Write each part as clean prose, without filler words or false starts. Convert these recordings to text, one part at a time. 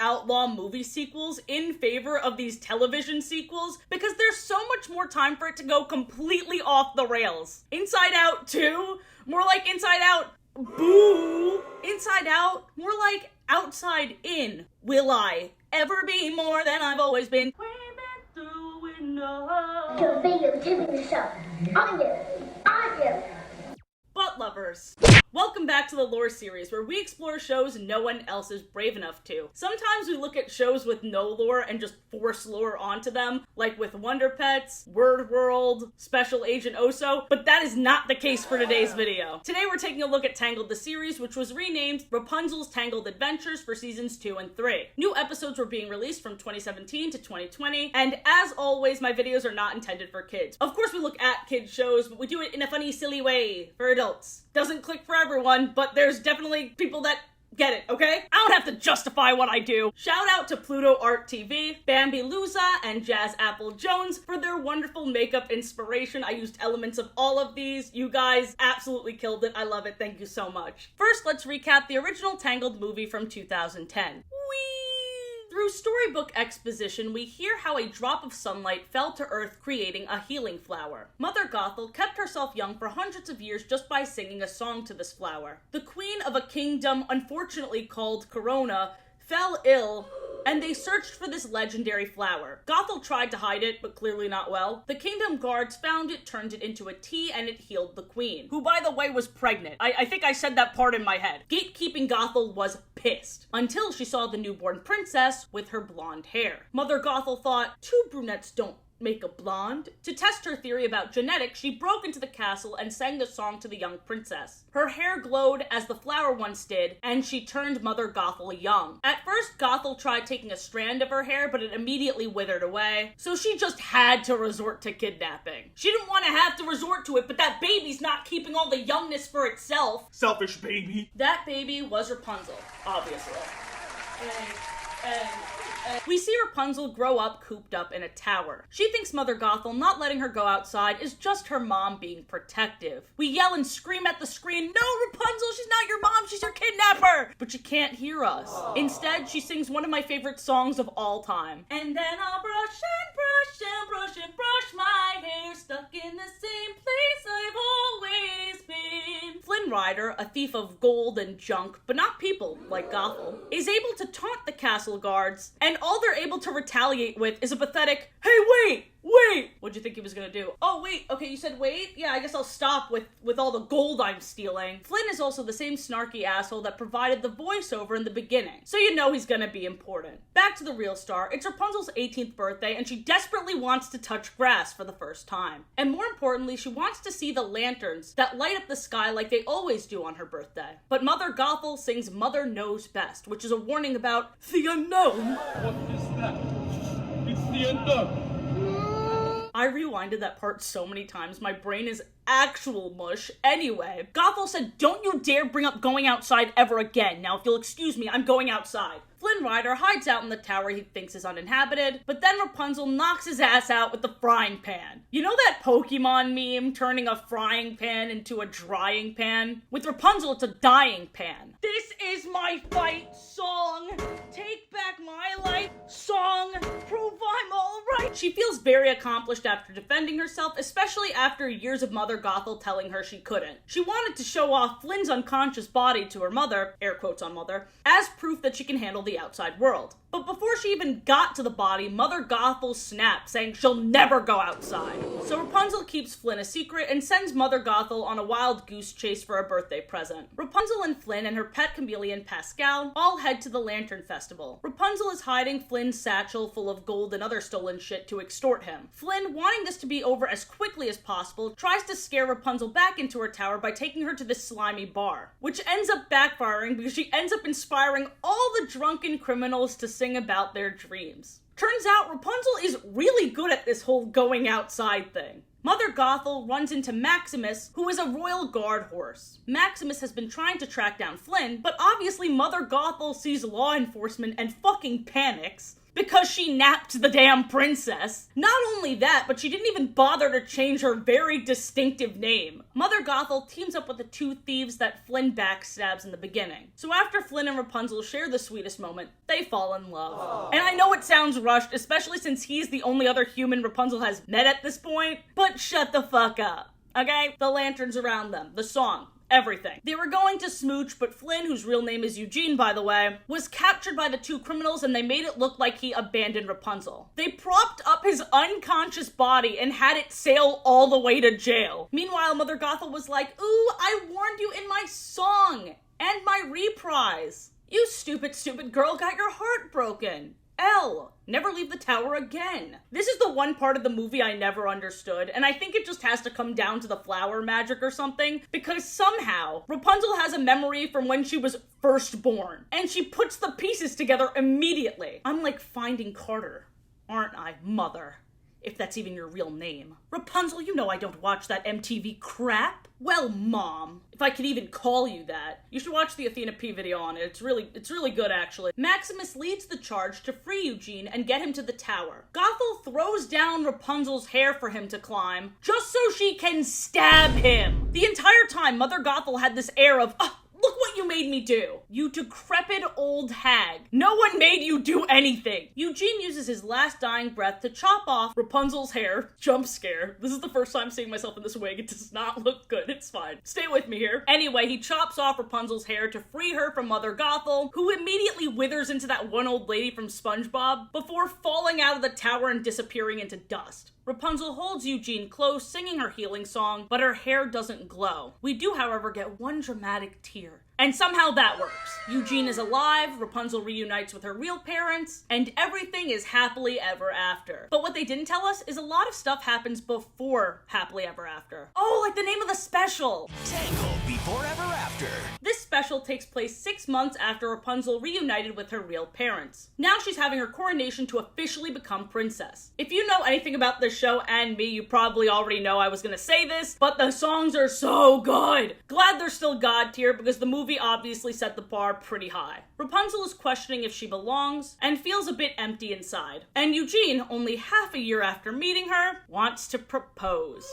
outlaw movie sequels in favor of these television sequels because there's so much more time for it to go completely off the rails. Inside Out 2, more like Inside Out Boo. Inside Out, more like Outside In. Will I ever be more than I've always been? Your video TV show. On you. Butt lovers. Welcome back to the Lore series, where we explore shows no one else is brave enough to. Sometimes we look at shows with no lore and just force lore onto them, like with Wonder Pets, Word World, Special Agent Oso, but that is not the case for today's video. Today we're taking a look at Tangled the series, which was renamed Rapunzel's Tangled Adventures for seasons 2 and 3. New episodes were being released from 2017 to 2020, and as always, my videos are not intended for kids. Of course we look at kids shows, but we do it in a funny, silly way for adults. Doesn't click for everyone, but there's definitely people that get it, okay? I don't have to justify what I do. Shout out to Pluto Art TV, Bambi Luza, and Jazz Apple Jones for their wonderful makeup inspiration. I used elements of all of these. You guys absolutely killed it. I love it. Thank you so much. First, let's recap the original Tangled movie from 2010. Through storybook exposition, we hear how a drop of sunlight fell to Earth, creating a healing flower. Mother Gothel kept herself young for hundreds of years just by singing a song to this flower. The queen of a kingdom, unfortunately called Corona, fell ill, and they searched for this legendary flower. Gothel tried to hide it, but clearly not well. The kingdom guards found it, turned it into a tea, and it healed the queen, who, by the way, was pregnant. I think I said that part in my head. Gatekeeping Gothel was pissed, until she saw the newborn princess with her blonde hair. Mother Gothel thought, 2 brunettes don't make a blonde. To test her theory about genetics, she broke into the castle and sang the song to the young princess. Her hair glowed as the flower once did, and she turned Mother Gothel young. At first, Gothel tried taking a strand of her hair, but it immediately withered away, so she just had to resort to kidnapping. She didn't want to have to resort to it, but that baby's not keeping all the youngness for itself. Selfish baby. That baby was Rapunzel, obviously. We see Rapunzel grow up cooped up in a tower. She thinks Mother Gothel not letting her go outside is just her mom being protective. We yell and scream at the screen, "No, Rapunzel, she's not your mom, she's your kidnapper!" But she can't hear us. Instead, she sings one of my favorite songs of all time. And then I'll brush and brush and brush and brush my hair, stuck in the same place I've always been. Flynn Rider, a thief of gold and junk, but not people like Gothel, is able to taunt the castle guards, and all they're able to retaliate with is a pathetic, "Hey, wait! What'd you think he was gonna do? Oh, wait, okay, you said wait? Yeah, I guess I'll stop with all the gold I'm stealing." Flynn is also the same snarky asshole that provided the voiceover in the beginning, so you know he's gonna be important. Back to the real star, it's Rapunzel's 18th birthday, and she desperately wants to touch grass for the first time. And more importantly, she wants to see the lanterns that light up the sky like they always do on her birthday. But Mother Gothel sings Mother Knows Best, which is a warning about the unknown. What is that? It's the unknown. I rewinded that part so many times, my brain is actual mush. Anyway, Gothel said, "Don't you dare bring up going outside ever again. Now, if you'll excuse me, I'm going outside." Flynn Rider hides out in the tower he thinks is uninhabited, but then Rapunzel knocks his ass out with the frying pan. You know that Pokemon meme, turning a frying pan into a drying pan? With Rapunzel, it's a dying pan. This is my fight song. Take back my life song. Prove I'm alright. She feels very accomplished after defending herself, especially after years of Mother Gothel telling her she couldn't. She wanted to show off Flynn's unconscious body to her mother, air quotes on mother, as proof that she can handle the outside world. But before she even got to the body, Mother Gothel snapped, saying she'll never go outside. So Rapunzel keeps Flynn a secret and sends Mother Gothel on a wild goose chase for a birthday present. Rapunzel and Flynn and her pet chameleon Pascal all head to the Lantern Festival. Rapunzel is hiding Flynn's satchel full of gold and other stolen shit to extort him. Flynn, wanting this to be over as quickly as possible, tries to scare Rapunzel back into her tower by taking her to this slimy bar, which ends up backfiring because she ends up inspiring all the drunken criminals to sing about their dreams. Turns out Rapunzel is really good at this whole going outside thing. Mother Gothel runs into Maximus, who is a royal guard horse. Maximus has been trying to track down Flynn, but obviously Mother Gothel sees law enforcement and fucking panics. because she napped the damn princess. Not only that, but she didn't even bother to change her very distinctive name. Mother Gothel teams up with the two thieves that Flynn backstabs in the beginning. So after Flynn and Rapunzel share the sweetest moment, they fall in love. Aww. And I know it sounds rushed, especially since he's the only other human Rapunzel has met at this point, but shut the fuck up, okay? The lanterns around them, the song, everything. They were going to smooch, but Flynn, whose real name is Eugene, by the way, was captured by the two criminals and they made it look like he abandoned Rapunzel. They propped up his unconscious body and had it sail all the way to jail. Meanwhile, Mother Gothel was like, ooh, I warned you in my song and my reprise. You stupid girl got your heart broken. L. Never leave the tower again. This is the one part of the movie I never understood, and I think it just has to come down to the flower magic or something, because somehow Rapunzel has a memory from when she was first born, and she puts the pieces together immediately. I'm like Finding Carter, aren't I, mother? If that's even your real name. Rapunzel, you know I don't watch that MTV crap. Well, Mom, if I could even call you that. You should watch the Athena P video on it. It's really good, actually. Maximus leads the charge to free Eugene and get him to the tower. Gothel throws down Rapunzel's hair for him to climb, just so she can stab him. The entire time, Mother Gothel had this air of, look what you made me do. You decrepit old hag. No one made you do anything. Eugene uses his last dying breath to chop off Rapunzel's hair. Jump scare. This is the first time seeing myself in this wig. It does not look good. It's fine. Stay with me here. Anyway, he chops off Rapunzel's hair to free her from Mother Gothel, who immediately withers into that one old lady from SpongeBob before falling out of the tower and disappearing into dust. Rapunzel holds Eugene close, singing her healing song, but her hair doesn't glow. We do, however, get one dramatic tear. And somehow that works. Eugene is alive, Rapunzel reunites with her real parents, and everything is happily ever after. But what they didn't tell us is a lot of stuff happens before happily ever after. Oh, like the name of the special! Tangled Before Ever After. This special takes place 6 months after Rapunzel reunited with her real parents. Now she's having her coronation to officially become princess. If you know anything about this show and me, you probably already know I was gonna say this, but the songs are so good! Glad they're still God tier because the movie obviously set the bar pretty high. Rapunzel is questioning if she belongs and feels a bit empty inside. And Eugene, only half a year after meeting her, wants to propose.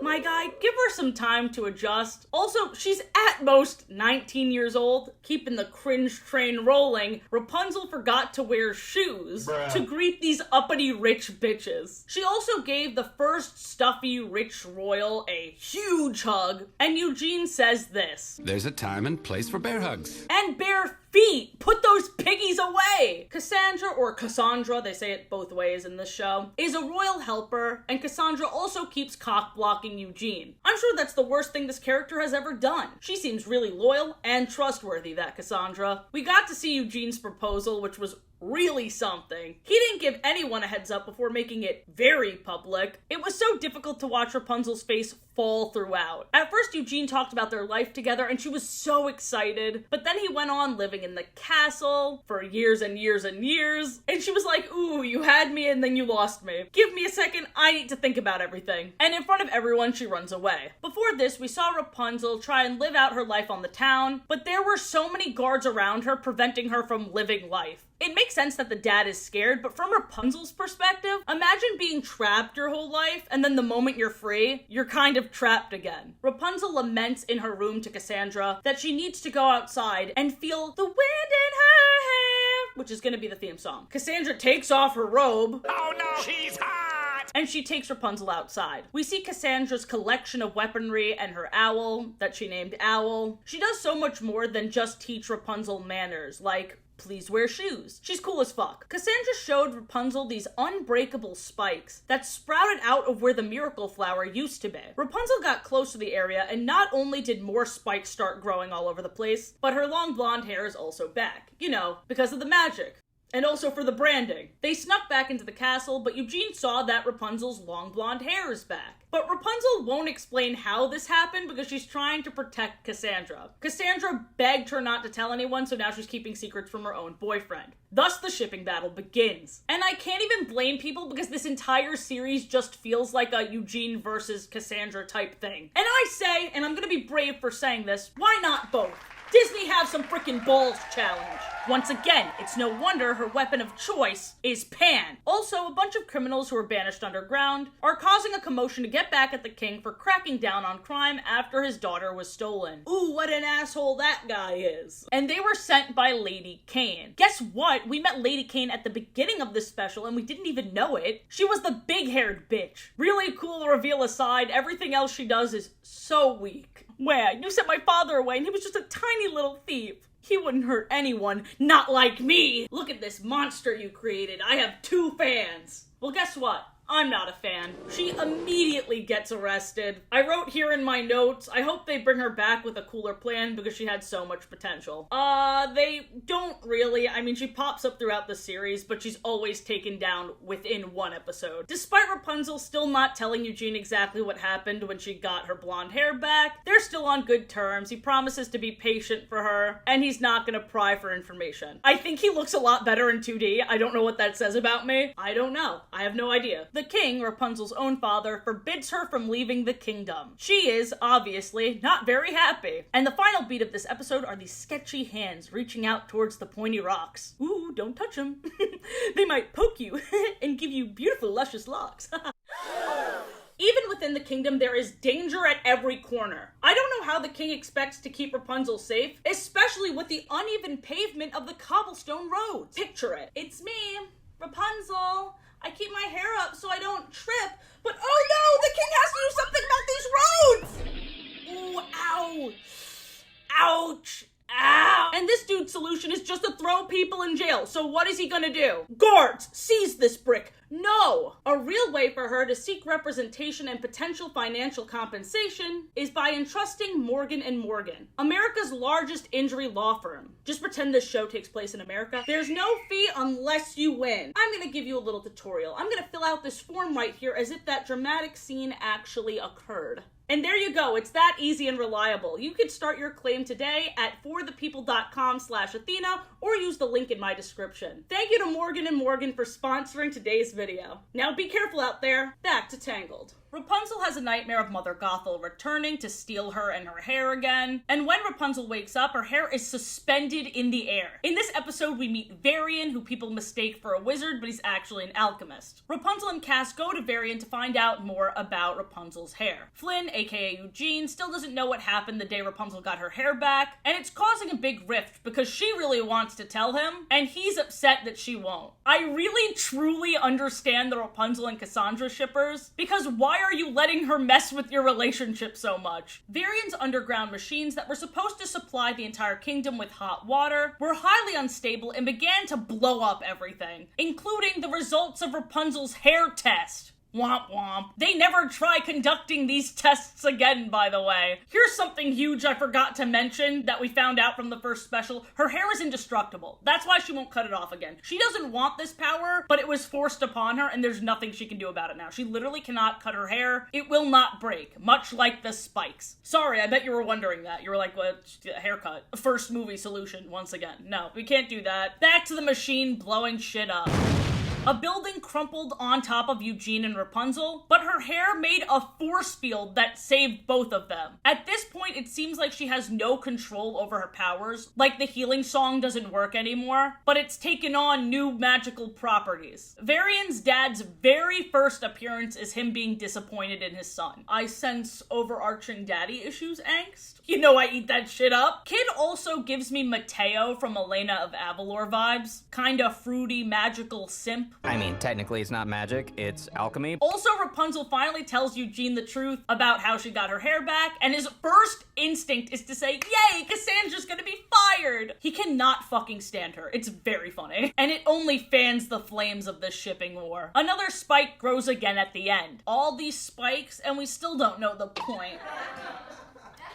My guy, give her some time to adjust. Also, she's at most 19 years old, keeping the cringe train rolling. Rapunzel forgot to wear shoes to greet these uppity rich bitches. She also gave the first stuffy rich royal a huge hug, and Eugene says this: There's a time and place for bear hugs. And bare feet! Put those piggies away! Cassandra, or Cassandra, they say it both ways in this show, is a royal helper, and Cassandra also keeps cock-blocking Eugene. I'm sure that's the worst thing this character has ever done. She seems really loyal and trustworthy, that Cassandra. We got to see Eugene's proposal, which was really something. He didn't give anyone a heads up before making it very public. It was so difficult to watch Rapunzel's face fall throughout. At first, Eugene talked about their life together and she was so excited, but then he went on living in the castle for years and years and years, and she was like, ooh, you had me and then you lost me. Give me a second, I need to think about everything. And in front of everyone, she runs away. Before this, we saw Rapunzel try and live out her life on the town, but there were so many guards around her preventing her from living life. It makes sense that the dad is scared, but from Rapunzel's perspective, imagine being trapped your whole life, and then the moment you're free, you're kind of trapped again. Rapunzel laments in her room to Cassandra that she needs to go outside and feel the wind in her hair, which is gonna be the theme song. Cassandra takes off her robe. Oh no, she's hot! And she takes Rapunzel outside. We see Cassandra's collection of weaponry and her owl, that she named Owl. She does so much more than just teach Rapunzel manners, like please wear shoes. She's cool as fuck. Cassandra showed Rapunzel these unbreakable spikes that sprouted out of where the miracle flower used to be. Rapunzel got close to the area, and not only did more spikes start growing all over the place, but her long blonde hair is also back. You know, because of the magic. And also for the branding. They snuck back into the castle, but Eugene saw that Rapunzel's long blonde hair is back. But Rapunzel won't explain how this happened because she's trying to protect Cassandra. Cassandra begged her not to tell anyone, so now she's keeping secrets from her own boyfriend. Thus, the shipping battle begins. And I can't even blame people because this entire series just feels like a Eugene versus Cassandra type thing. And I say, and I'm gonna be brave for saying this, why not both? Disney have some freaking balls challenge. Once again, it's no wonder her weapon of choice is Pan. Also, a bunch of criminals who are banished underground are causing a commotion to get back at the king for cracking down on crime after his daughter was stolen. Ooh, what an asshole that guy is. And they were sent by Lady Kane. Guess what? We met Lady Kane at the beginning of this special and we didn't even know it. She was the big-haired bitch. Really cool reveal aside, everything else she does is so weak. Where you sent my father away and he was just a tiny little thief. He wouldn't hurt anyone, not like me. Look at this monster you created. I have 2 fans. Well, guess what? I'm not a fan. She immediately gets arrested. I wrote here in my notes, I hope they bring her back with a cooler plan because she had so much potential. They don't really. I mean, she pops up throughout the series, but she's always taken down within 1 episode. Despite Rapunzel still not telling Eugene exactly what happened when she got her blonde hair back, they're still on good terms. He promises to be patient for her, and he's not gonna pry for information. I think he looks a lot better in 2D. I don't know what that says about me. I don't know. I have no idea. The king, Rapunzel's own father, forbids her from leaving the kingdom. She is, obviously, not very happy. And the final beat of this episode are these sketchy hands reaching out towards the pointy rocks. Ooh, don't touch them. They might poke you and give you beautiful, luscious locks. Even within the kingdom, there is danger at every corner. I don't know how the king expects to keep Rapunzel safe, especially with the uneven pavement of the cobblestone roads. Picture it. It's me, Rapunzel. I keep my hair up so I don't trip, but oh no, the king has to do something about these roads! Ooh, ow. Ouch. Ow. And this dude's solution is just to throw people in jail. So what is he gonna do? Guards, seize this brick. No! A real way for her to seek representation and potential financial compensation is by entrusting Morgan & Morgan, America's largest injury law firm. Just pretend this show takes place in America. There's no fee unless you win. I'm gonna give you a little tutorial. I'm gonna fill out this form right here as if that dramatic scene actually occurred. And there you go, it's that easy and reliable. You could start your claim today at forthepeople.com/Athena or use the link in my description. Thank you to Morgan & Morgan for sponsoring today's video. Now be careful out there, back to Tangled. Rapunzel has a nightmare of Mother Gothel returning to steal her and her hair again, and when Rapunzel wakes up, her hair is suspended in the air. In this episode, we meet Varian, who people mistake for a wizard, but he's actually an alchemist. Rapunzel and Cass go to Varian to find out more about Rapunzel's hair. Flynn, aka Eugene, still doesn't know what happened the day Rapunzel got her hair back, and it's causing a big rift because she really wants to tell him, and he's upset that she won't. I really truly understand the Rapunzel and Cassandra shippers, because why are you letting her mess with your relationship so much? Varian's underground machines that were supposed to supply the entire kingdom with hot water were highly unstable and began to blow up everything, including the results of Rapunzel's hair test. Womp womp. They never try conducting these tests again, by the way. Here's something huge I forgot to mention that we found out from the first special. Her hair is indestructible. That's why she won't cut it off again. She doesn't want this power, but it was forced upon her, and there's nothing she can do about it now. She literally cannot cut her hair. It will not break, much like the spikes. Sorry, I bet you were wondering that. You were like, what? Haircut. First movie solution, once again. No, we can't do that. Back to the machine blowing shit up. A building crumpled on top of Eugene and Rapunzel, but her hair made a force field that saved both of them. At this point, it seems like she has no control over her powers, like the healing song doesn't work anymore, but it's taken on new magical properties. Varian's dad's very first appearance is him being disappointed in his son. I sense overarching daddy issues angst. You know I eat that shit up. Kid also gives me Mateo from Elena of Avalor vibes. Kinda fruity, magical simp. I mean, technically it's not magic, it's alchemy. Also, Rapunzel finally tells Eugene the truth about how she got her hair back, and his first instinct is to say, yay, Cassandra's gonna be fired! He cannot fucking stand her. It's very funny. And it only fans the flames of this shipping war. Another spike grows again at the end. All these spikes, and we still don't know the point.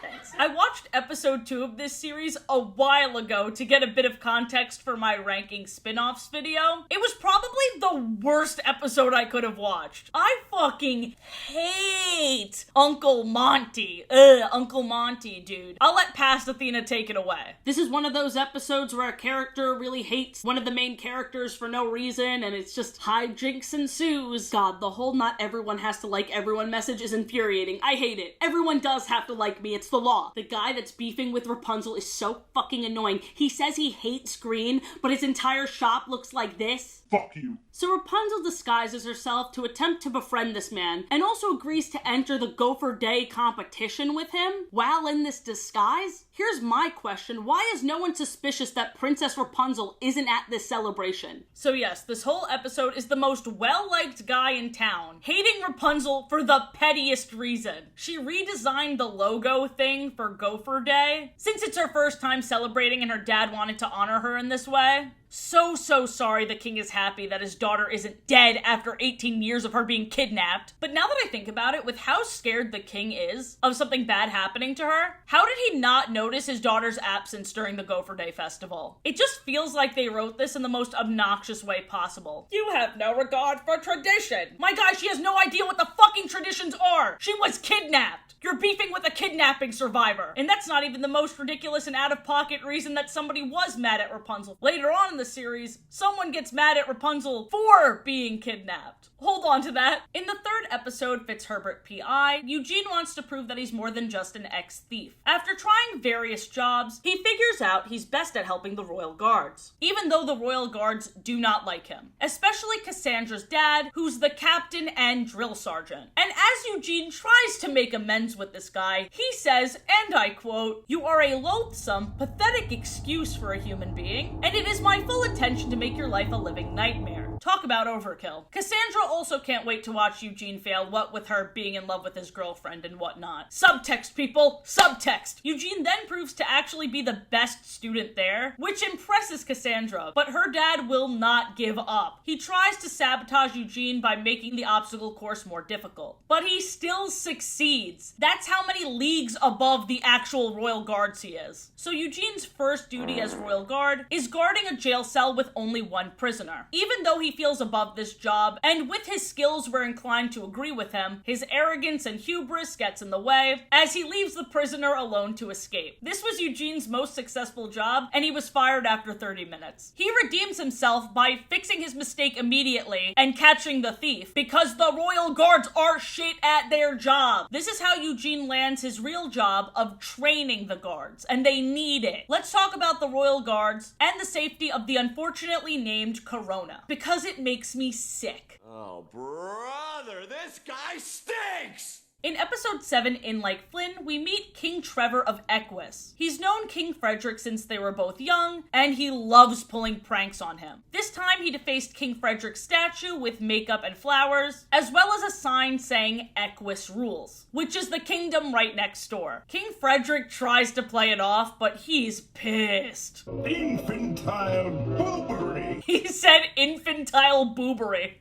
Thanks. I watched episode 2 of this series a while ago to get a bit of context for my ranking spin-offs video. It was probably the worst episode I could have watched. I fucking hate Uncle Monty. Uncle Monty, dude. I'll let past Athena take it away. This is one of those episodes where a character really hates one of the main characters for no reason, and it's just hijinks ensues. God, the whole not everyone has to like everyone message is infuriating. I hate it. Everyone does have to like me. It's against the law. The guy that's beefing with Rapunzel is so fucking annoying. He says he hates green, but his entire shop looks like this. Fuck you. So Rapunzel disguises herself to attempt to befriend this man, and also agrees to enter the Gopher Day competition with him while in this disguise? Here's my question. Why is no one suspicious that Princess Rapunzel isn't at this celebration? So yes, this whole episode is the most well-liked guy in town, hating Rapunzel for the pettiest reason. She redesigned the logo thing for Gopher Day, since it's her first time celebrating and her dad wanted to honor her in this way. So sorry the king is happy that his daughter isn't dead after 18 years of her being kidnapped. But now that I think about it, with how scared the king is of something bad happening to her, how did he not notice his daughter's absence during the Gopher Day festival? It just feels like they wrote this in the most obnoxious way possible. You have no regard for tradition. My guy, she has no idea what the fucking traditions are. She was kidnapped. You're beefing with a kidnapping survivor. And that's not even the most ridiculous and out-of-pocket reason that somebody was mad at Rapunzel. Later on in the series, someone gets mad at Rapunzel for being kidnapped. Hold on to that. In the third episode, Fitzherbert P.I., Eugene wants to prove that he's more than just an ex-thief. After trying various jobs, he figures out he's best at helping the royal guards, even though the royal guards do not like him. Especially Cassandra's dad, who's the captain and drill sergeant. And as Eugene tries to make amends with this guy, he says, and I quote, "You are a loathsome, pathetic excuse for a human being, and it is my full intention to make your life a living nightmare." Talk about overkill. Cassandra also can't wait to watch Eugene fail, what with her being in love with his girlfriend and whatnot. Subtext, people! Subtext! Eugene then proves to actually be the best student there, which impresses Cassandra, but her dad will not give up. He tries to sabotage Eugene by making the obstacle course more difficult, but he still succeeds. That's how many leagues above the actual royal guards he is. So Eugene's first duty as royal guard is guarding a jail cell with only one prisoner. Even though he feels above this job, and with his skills we're inclined to agree with him, his arrogance and hubris gets in the way as he leaves the prisoner alone to escape. This was Eugene's most successful job, and he was fired after 30 minutes. He redeems himself by fixing his mistake immediately and catching the thief, because the royal guards are shit at their job. This is how Eugene lands his real job of training the guards, and they need it. Let's talk about the royal guards and the safety of the unfortunately named Corona, because it makes me sick. Oh, brother, this guy stinks! In episode 7, in Like Flynn, we meet King Trevor of Equus. He's known King Frederick since they were both young, and he loves pulling pranks on him. This time he defaced King Frederick's statue with makeup and flowers, as well as a sign saying Equus rules, which is the kingdom right next door. King Frederick tries to play it off, but he's pissed. Infantile boobery. He said infantile boobery.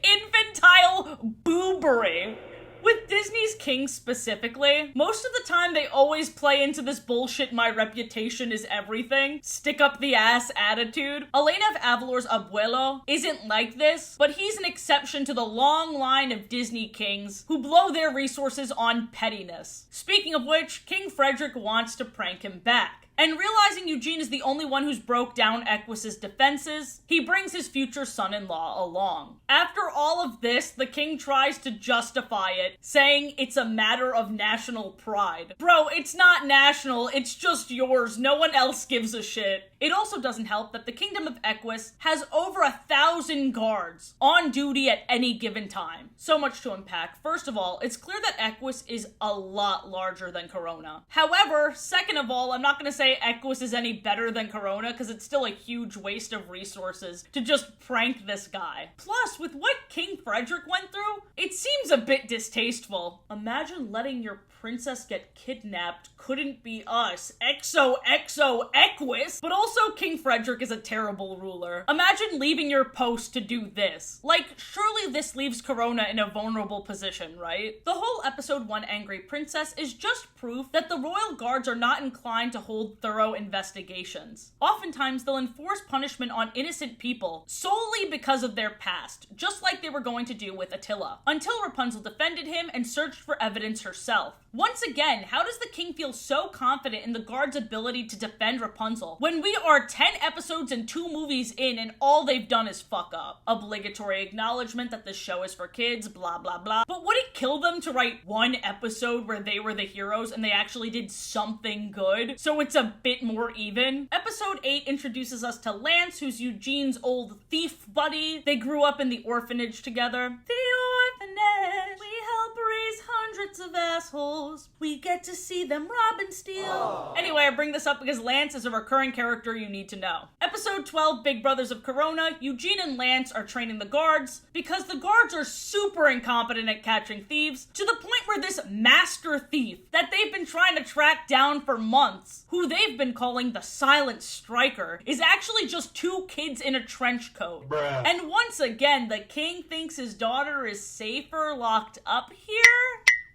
Infantile boobery. With Disney's kings specifically, most of the time they always play into this bullshit my reputation is everything, stick up the ass attitude. Elena of Avalor's abuelo isn't like this, but he's an exception to the long line of Disney kings who blow their resources on pettiness. Speaking of which, King Frederick wants to prank him back. And realizing Eugene is the only one who's broke down Equus's defenses, he brings his future son-in-law along. After all of this, the king tries to justify it, saying it's a matter of national pride. Bro, it's not national, it's just yours. No one else gives a shit. It also doesn't help that the Kingdom of Equus has over 1,000 guards on duty at any given time. So much to unpack. First of all, it's clear that Equus is a lot larger than Corona. However, second of all, I'm not going to say Equus is any better than Corona because it's still a huge waste of resources to just prank this guy. Plus, with what King Frederick went through, it seems a bit distasteful. Imagine letting your princess get kidnapped. Couldn't be us. XOXO Equus. But also King Frederick is a terrible ruler. Imagine leaving your post to do this. Like, surely this leaves Corona in a vulnerable position, right? The whole episode 1 Angry Princess is just proof that the royal guards are not inclined to hold thorough investigations. Oftentimes, they'll enforce punishment on innocent people solely because of their past, just like they were going to do with Attila, until Rapunzel defended him and searched for evidence herself. Once again, how does the king feel so confident in the guards' ability to defend Rapunzel when we are 10 episodes and 2 movies in, and all they've done is fuck up. Obligatory acknowledgement that this show is for kids, blah blah blah. But would it kill them to write one episode where they were the heroes and they actually did something good, so it's a bit more even? Episode 8 introduces us to Lance, who's Eugene's old thief buddy. They grew up in the orphanage together. The orphanage, we help raise hundreds of assholes. We get to see them rob and steal. Anyway, I bring this up because Lance is a recurring character you need to know. Episode 12, Big Brothers of Corona, Eugene and Lance are training the guards because the guards are super incompetent at catching thieves, to the point where this master thief that they've been trying to track down for months, who they've been calling the Silent Striker, is actually just 2 kids in a trench coat. Bruh. And once again, the king thinks his daughter is safer locked up here?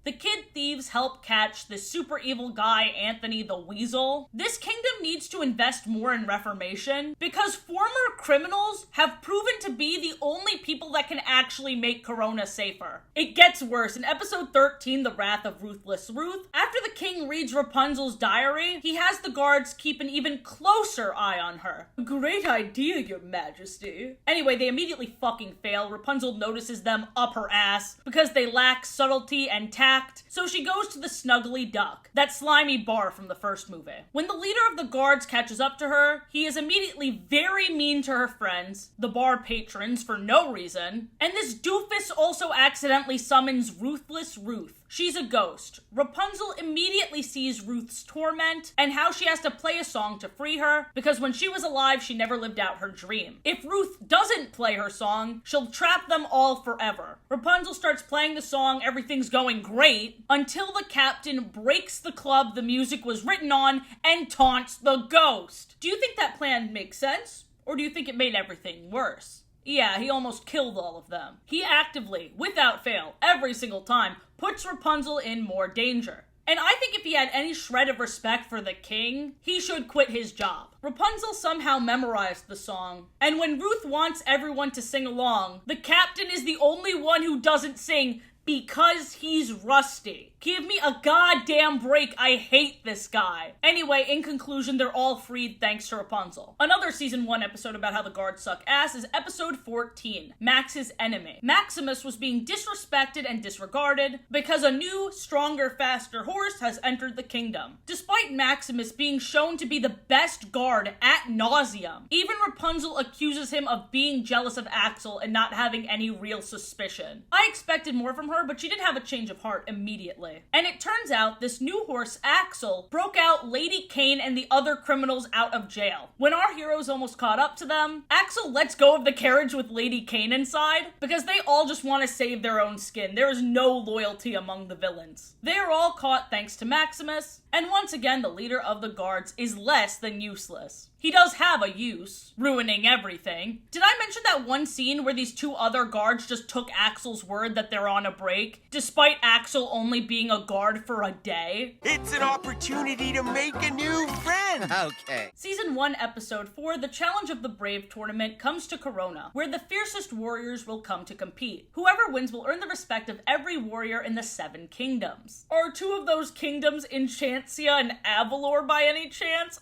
The kid thieves help catch this super evil guy, Anthony the Weasel. This kingdom needs to invest more in reformation because former criminals have proven to be the only people that can actually make Corona safer. It gets worse. In episode 13, The Wrath of Ruthless Ruth, after the king reads Rapunzel's diary, he has the guards keep an even closer eye on her. Great idea, your majesty. Anyway, they immediately fucking fail. Rapunzel notices them up her ass because they lack subtlety and tact. So she goes to the Snuggly Duck, that slimy bar from the first movie. When the leader of the guards catches up to her, he is immediately very mean to her friends, the bar patrons, for no reason. And this doofus also accidentally summons Ruthless Ruth. She's a ghost. Rapunzel immediately sees Ruth's torment and how she has to play a song to free her because when she was alive, she never lived out her dream. If Ruth doesn't play her song, she'll trap them all forever. Rapunzel starts playing the song, everything's going great, until the captain breaks the club the music was written on and taunts the ghost. Do you think that plan makes sense? Or do you think it made everything worse? Yeah, he almost killed all of them. He actively, without fail, every single time, puts Rapunzel in more danger. And I think if he had any shred of respect for the king, he should quit his job. Rapunzel somehow memorized the song, and when Ruth wants everyone to sing along, the captain is the only one who doesn't sing because he's rusty. Give me a goddamn break, I hate this guy. Anyway, in conclusion, they're all freed thanks to Rapunzel. Another season 1 episode about how the guards suck ass is episode 14, Max's Enemy. Maximus was being disrespected and disregarded because a new, stronger, faster horse has entered the kingdom. Despite Maximus being shown to be the best guard at nauseum, even Rapunzel accuses him of being jealous of Axel and not having any real suspicion. I expected more from her, but she did have a change of heart immediately. And it turns out this new horse, Axel, broke out Lady Kane and the other criminals out of jail. When our heroes almost caught up to them, Axel lets go of the carriage with Lady Kane inside because they all just want to save their own skin. There is no loyalty among the villains. They are all caught thanks to Maximus, and once again the leader of the guards is less than useless. He does have a use, ruining everything. Did I mention that one scene where these 2 other guards just took Axel's word that they're on a break, despite Axel only being a guard for a day? It's an opportunity to make a new friend. Okay. Season 1, Episode 4, the Challenge of the Brave tournament comes to Corona, where the fiercest warriors will come to compete. Whoever wins will earn the respect of every warrior in the 7 kingdoms. Are 2 of those kingdoms Enchantia and Avalor by any chance?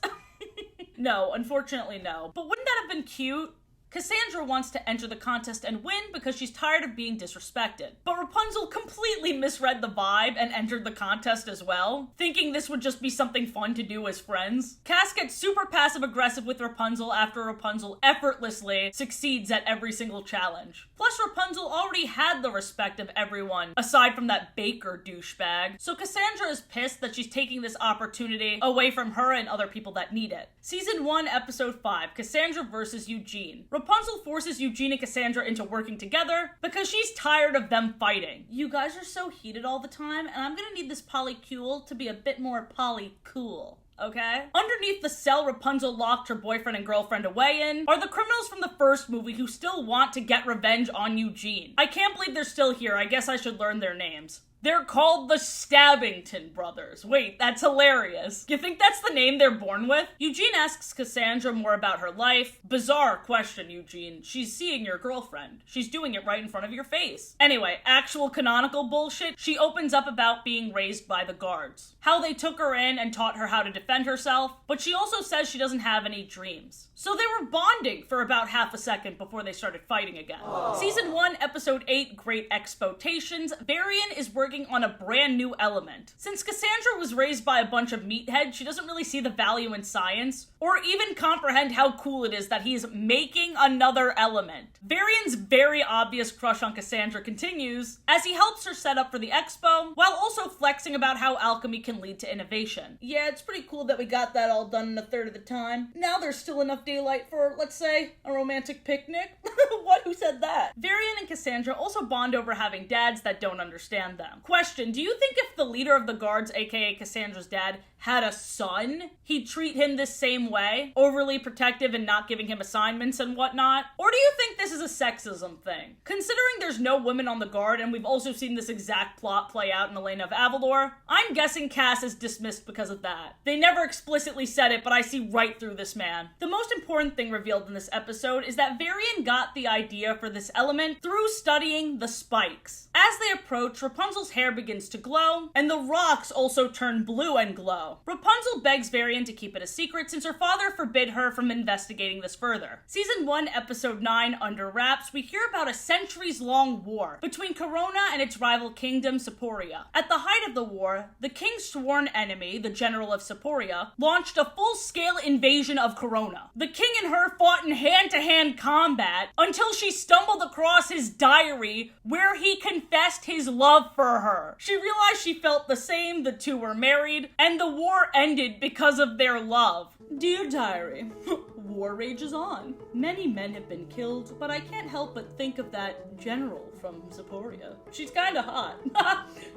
No, unfortunately no. But wouldn't that have been cute? Cassandra wants to enter the contest and win because she's tired of being disrespected. But Rapunzel completely misread the vibe and entered the contest as well, thinking this would just be something fun to do as friends. Cass gets super passive-aggressive with Rapunzel after Rapunzel effortlessly succeeds at every single challenge. Plus, Rapunzel already had the respect of everyone, aside from that baker douchebag. So Cassandra is pissed that she's taking this opportunity away from her and other people that need it. Season 1, Episode 5, Cassandra versus Eugene. Rapunzel forces Eugene and Cassandra into working together because she's tired of them fighting. You guys are so heated all the time, and I'm gonna need this polycule to be a bit more polycool. Okay? Underneath the cell Rapunzel locked her boyfriend and girlfriend away in are the criminals from the first movie who still want to get revenge on Eugene. I can't believe they're still here. I guess I should learn their names. They're called the Stabbington brothers. Wait, that's hilarious. You think that's the name they're born with? Eugene asks Cassandra more about her life. Bizarre question, Eugene. She's seeing your girlfriend. She's doing it right in front of your face. Anyway, actual canonical bullshit. She opens up about being raised by the guards. How they took her in and taught her how to defend herself, but she also says she doesn't have any dreams. So they were bonding for about half a second before they started fighting again. Aww. Season 1, Episode 8, Great Expotations, Varian is working on a brand new element. Since Cassandra was raised by a bunch of meatheads, she doesn't really see the value in science, or even comprehend how cool it is that he's making another element. Varian's very obvious crush on Cassandra continues as he helps her set up for the expo, while also flexing about how alchemy can lead to innovation. Yeah, it's pretty cool that we got that all done in a third of the time. Now there's still enough daylight for, let's say, a romantic picnic. What? Who said that? Varian and Cassandra also bond over having dads that don't understand them. Question, do you think if the leader of the guards, aka Cassandra's dad, had a son, he'd treat him this same way? Overly protective and not giving him assignments and whatnot? Or do you think this is a sexism thing? Considering there's no women on the guard, and we've also seen this exact plot play out in Elena of Avalor, I'm guessing Cass is dismissed because of that. They never explicitly said it, but I see right through this man. The most important thing revealed in this episode is that Varian got the idea for this element through studying the spikes. As they approach, Rapunzel's hair begins to glow, and the rocks also turn blue and glow. Rapunzel begs Varian to keep it a secret since her father forbid her from investigating this further. Season 1, Episode 9, Under Wraps, we hear about a centuries-long war between Corona and its rival kingdom, Seporia. At the height of the war, the king's sworn enemy, the general of Seporia, launched a full-scale invasion of Corona. The king and her fought in hand-to-hand combat until she stumbled across his diary where he confessed his love for her. She realized she felt the same, the two were married, and the war ended because of their love. Dear diary, war rages on. Many men have been killed, but I can't help but think of that general from Seporia. She's kinda hot.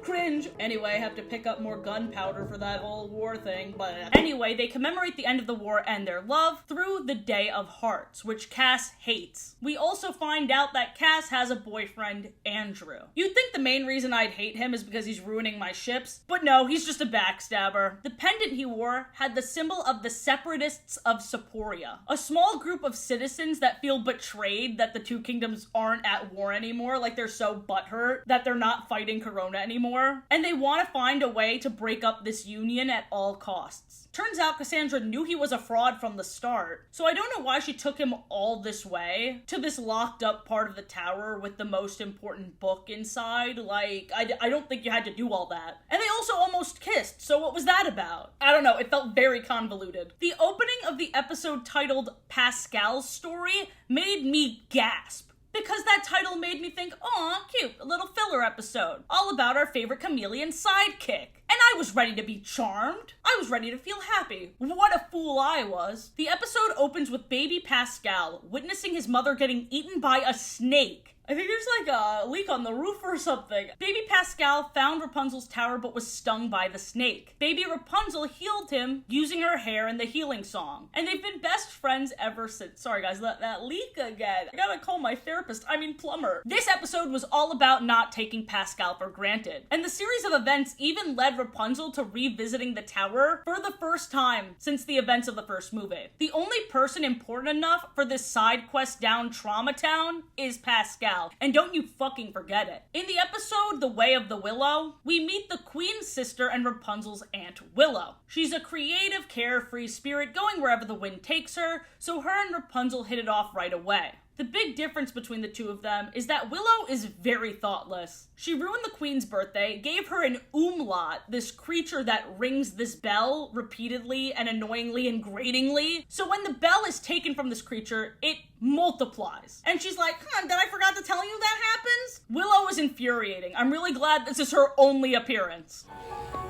Cringe. Anyway, I have to pick up more gunpowder for that whole war thing, but anyway, they commemorate the end of the war and their love through the Day of Hearts, which Cass hates. We also find out that Cass has a boyfriend, Andrew. You'd think the main reason I'd hate him is because he's ruining my ships, but no, he's just a backstabber. The pendant he wore had the symbol of the Separatists of Seporia, a small group of citizens that feel betrayed that the two kingdoms aren't at war anymore, like they're so butthurt that they're not fighting Corona anymore, and they want to find a way to break up this union at all costs. Turns out Cassandra knew he was a fraud from the start, so I don't know why she took him all this way to this locked up part of the tower with the most important book inside. Like, I don't think you had to do all that. And they also almost kissed, so what was that about? I don't know, it felt very convoluted. The opening of the episode titled Pascal's Story made me gasp, because that title made me think, aw, cute, a little filler episode, all about our favorite chameleon sidekick. And I was ready to be charmed. I was ready to feel happy. What a fool I was. The episode opens with baby Pascal witnessing his mother getting eaten by a snake. I think there's like a leak on the roof or something. Baby Pascal found Rapunzel's tower but was stung by the snake. Baby Rapunzel healed him using her hair in the healing song. And they've been best friends ever since. Sorry guys, that leak again. I gotta call my therapist, plumber. This episode was all about not taking Pascal for granted. And the series of events even led Rapunzel to revisiting the tower for the first time since the events of the first movie. The only person important enough for this side quest down Trauma Town is Pascal. And don't you fucking forget it. In the episode The Way of the Willow, we meet the Queen's sister and Rapunzel's Aunt Willow. She's a creative, carefree spirit going wherever the wind takes her, so her and Rapunzel hit it off right away. The big difference between the two of them is that Willow is very thoughtless. She ruined the Queen's birthday, gave her an umlaut, this creature that rings this bell repeatedly and annoyingly and gratingly. So when the bell is taken from this creature, it multiplies. And she's like, did I forgot to tell you that happens? Willow is infuriating. I'm really glad this is her only appearance.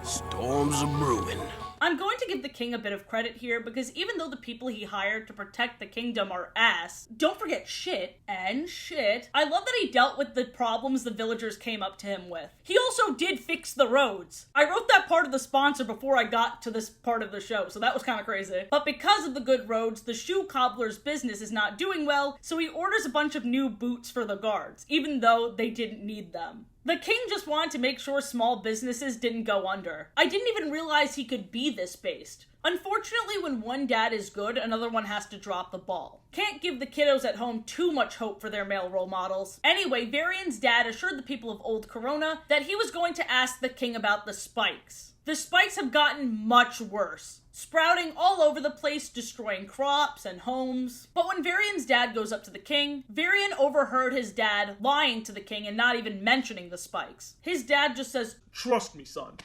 Storms are brewing. I'm going to give the king a bit of credit here because even though the people he hired to protect the kingdom are ass, don't forget shit, I love that he dealt with the problems the villagers came up to him with. He also did fix the roads. I wrote that part of the sponsor before I got to this part of the show, so that was kind of crazy. But because of the good roads, the shoe cobbler's business is not doing well, so he orders a bunch of new boots for the guards, even though they didn't need them. The king just wanted to make sure small businesses didn't go under. I didn't even realize he could be this based. Unfortunately, when one dad is good, another one has to drop the ball. Can't give the kiddos at home too much hope for their male role models. Anyway, Varian's dad assured the people of Old Corona that he was going to ask the king about the spikes. The spikes have gotten much worse, sprouting all over the place, destroying crops and homes. But when Varian's dad goes up to the king, Varian overheard his dad lying to the king and not even mentioning the spikes. His dad just says, "Trust me, son.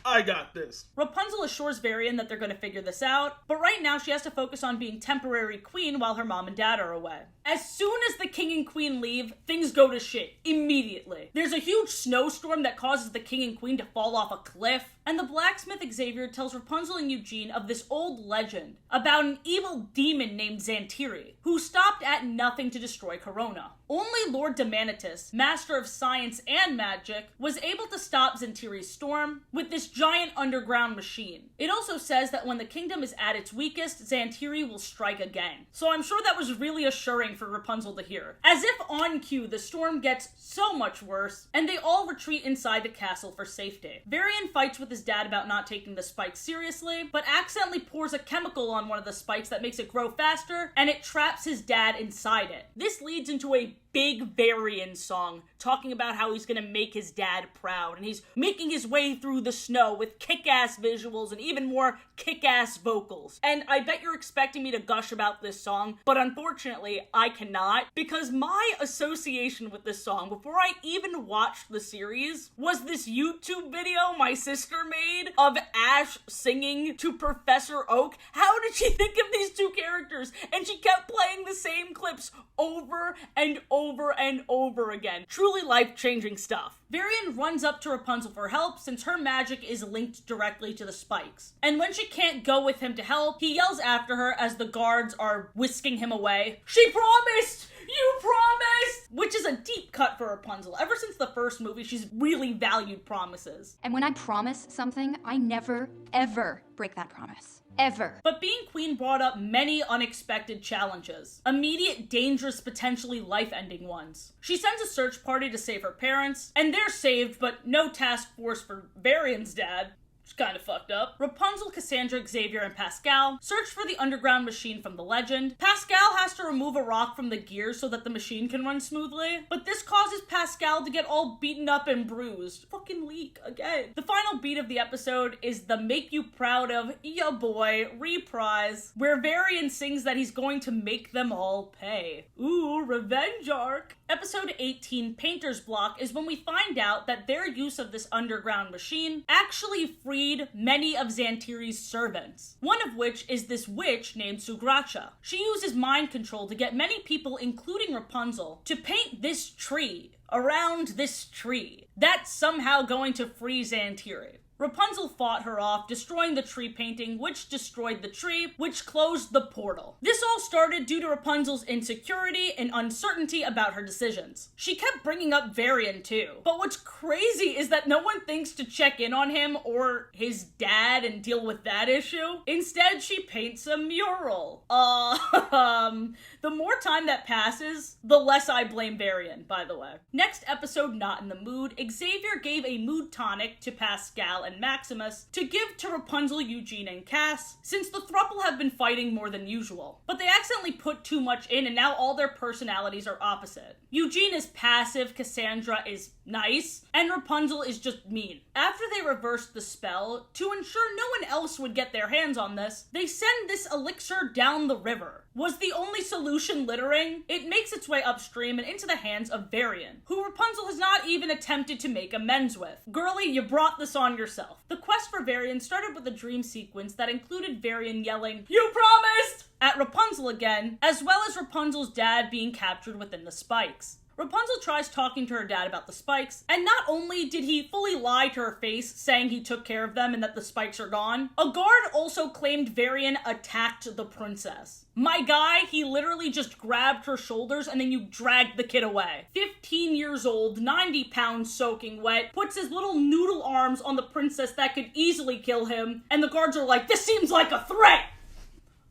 I got this." Rapunzel assures Varian that they're going to figure this out, but right now she has to focus on being temporary queen while her mom and dad are away. As soon as the king and queen leave, things go to shit immediately. There's a huge snowstorm that causes the king and queen to fall off a cliff, and the blacksmith Xavier tells Rapunzel and Eugene of this old legend about an evil demon named Xantiri, who stopped at nothing to destroy Corona. Only Lord Demanitus, master of science and magic, was able to stop Xantiri's storm with this giant underground machine. It also says that when the kingdom is at its weakest, Xantiri will strike again. So I'm sure that was really assuring for Rapunzel to hear. As if on cue, the storm gets so much worse, and they all retreat inside the castle for safety. Varian fights with his dad about not taking the spikes seriously, but accidentally pours a chemical on one of the spikes that makes it grow faster, and it traps his dad inside it. This leads into a big Varian song talking about how he's gonna make his dad proud, and he's making his way through the snow with kick-ass visuals and even more kick-ass vocals. And I bet you're expecting me to gush about this song, but unfortunately I cannot, because my association with this song before I even watched the series was this YouTube video my sister made of Ash singing to Professor Oak. How did she think of these two characters? And she kept playing the same clips over and over and over again. Truly life-changing stuff. Varian runs up to Rapunzel for help since her magic is linked directly to the spikes. And when she can't go with him to help, he yells after her as the guards are whisking him away. "She promised! You promised!" Which is a deep cut for Rapunzel. Ever since the first movie, she's really valued promises. And when I promise something, I never, ever break that promise. Ever. But being queen brought up many unexpected challenges. Immediate, dangerous, potentially life-ending ones. She sends a search party to save her parents, and they're saved, but no task force for Varian's dad. Kind of fucked up. Rapunzel, Cassandra, Xavier, and Pascal search for the underground machine from the legend. Pascal has to remove a rock from the gears so that the machine can run smoothly, but this causes Pascal to get all beaten up and bruised. Fucking leak again. The final beat of the episode is the Make You Proud of Ya Boy reprise, where Varian sings that he's going to make them all pay. Ooh, revenge arc. Episode 18, Painter's Block, is when we find out that their use of this underground machine actually freed many of Xantiri's servants, one of which is this witch named Sugracha. She uses mind control to get many people, including Rapunzel, to paint this tree around this tree. That's somehow going to free Xantiri. Rapunzel fought her off, destroying the tree painting, which destroyed the tree, which closed the portal. This all started due to Rapunzel's insecurity and uncertainty about her decisions. She kept bringing up Varian too. But what's crazy is that no one thinks to check in on him or his dad and deal with that issue. Instead, she paints a mural. The more time that passes, the less I blame Varian, by the way. Next episode, Not in the Mood, Xavier gave a mood tonic to Pascal and Maximus to give to Rapunzel, Eugene, and Cass, since the throuple have been fighting more than usual. But they accidentally put too much in, and now all their personalities are opposite. Eugene is passive, Cassandra is nice, and Rapunzel is just mean. After they reversed the spell, to ensure no one else would get their hands on this, they send this elixir down the river. Was the only solution littering? It makes its way upstream and into the hands of Varian, who Rapunzel has not even attempted to make amends with. Girlie, you brought this on yourself. The quest for Varian started with a dream sequence that included Varian yelling, "You promised!" at Rapunzel again, as well as Rapunzel's dad being captured within the spikes. Rapunzel tries talking to her dad about the spikes, and not only did he fully lie to her face, saying he took care of them and that the spikes are gone, a guard also claimed Varian attacked the princess. My guy, he literally just grabbed her shoulders and then you dragged the kid away. 15 years old, 90 pounds soaking wet, puts his little noodle arms on the princess that could easily kill him, and the guards are like, "This seems like a threat!"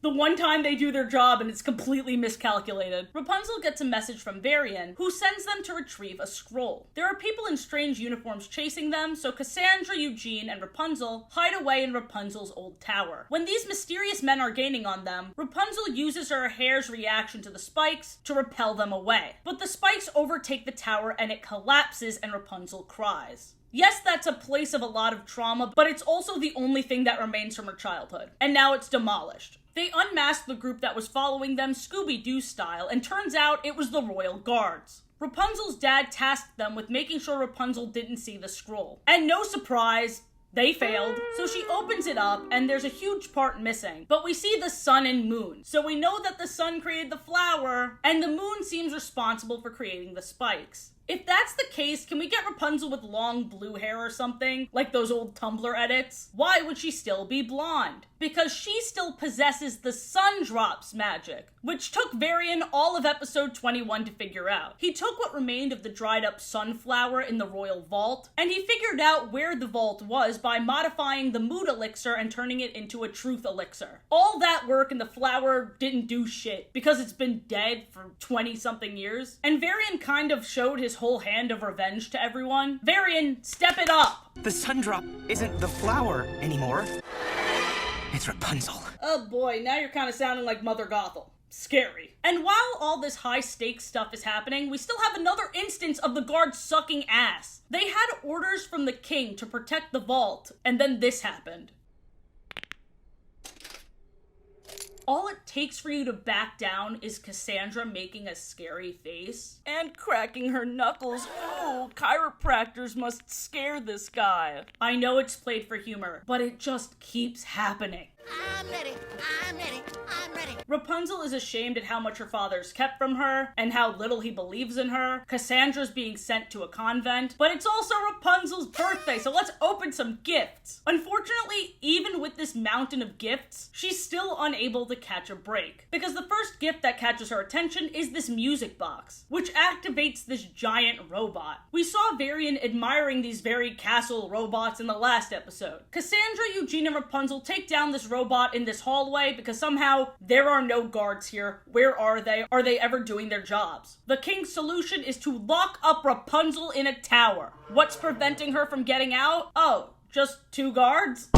The one time they do their job and it's completely miscalculated. Rapunzel gets a message from Varian, who sends them to retrieve a scroll. There are people in strange uniforms chasing them, so Cassandra, Eugene, and Rapunzel hide away in Rapunzel's old tower. When these mysterious men are gaining on them, Rapunzel uses her hair's reaction to the spikes to repel them away. But the spikes overtake the tower and it collapses and Rapunzel cries. Yes, that's a place of a lot of trauma, but it's also the only thing that remains from her childhood. And now it's demolished. They unmasked the group that was following them Scooby-Doo style, and turns out it was the Royal Guards. Rapunzel's dad tasked them with making sure Rapunzel didn't see the scroll. And no surprise, they failed. So she opens it up and there's a huge part missing. But we see the sun and moon. So we know that the sun created the flower and the moon seems responsible for creating the spikes. If that's the case, can we get Rapunzel with long blue hair or something? Like those old Tumblr edits? Why would she still be blonde? Because she still possesses the sun drops magic, which took Varian all of episode 21 to figure out. He took what remained of the dried up sunflower in the royal vault, and he figured out where the vault was by modifying the mood elixir and turning it into a truth elixir. All that work and the flower didn't do shit, because it's been dead for 20 something years, and Varian kind of showed his whole hand of revenge to everyone. Varian, step it up! The sundrop isn't the flower anymore. It's Rapunzel. Oh boy, now you're kind of sounding like Mother Gothel. Scary. And while all this high-stakes stuff is happening, we still have another instance of the guards sucking ass. They had orders from the king to protect the vault, and then this happened. All it takes for you to back down is Cassandra making a scary face and cracking her knuckles. Ooh, chiropractors must scare this guy. I know it's played for humor, but it just keeps happening. I'm ready, I'm ready, I'm ready. Rapunzel is ashamed at how much her father's kept from her and how little he believes in her. Cassandra's being sent to a convent, but it's also Rapunzel's birthday, so let's open some gifts. Unfortunately, even with this mountain of gifts, she's still unable to catch a break, because the first gift that catches her attention is this music box, which activates this giant robot. We saw Varian admiring these very castle robots in the last episode. Cassandra, Eugene, and Rapunzel take down this robot in this hallway because somehow there are no guards here. Where are they? Are they ever doing their jobs? The king's solution is to lock up Rapunzel in a tower. What's preventing her from getting out? Oh, just 2 guards?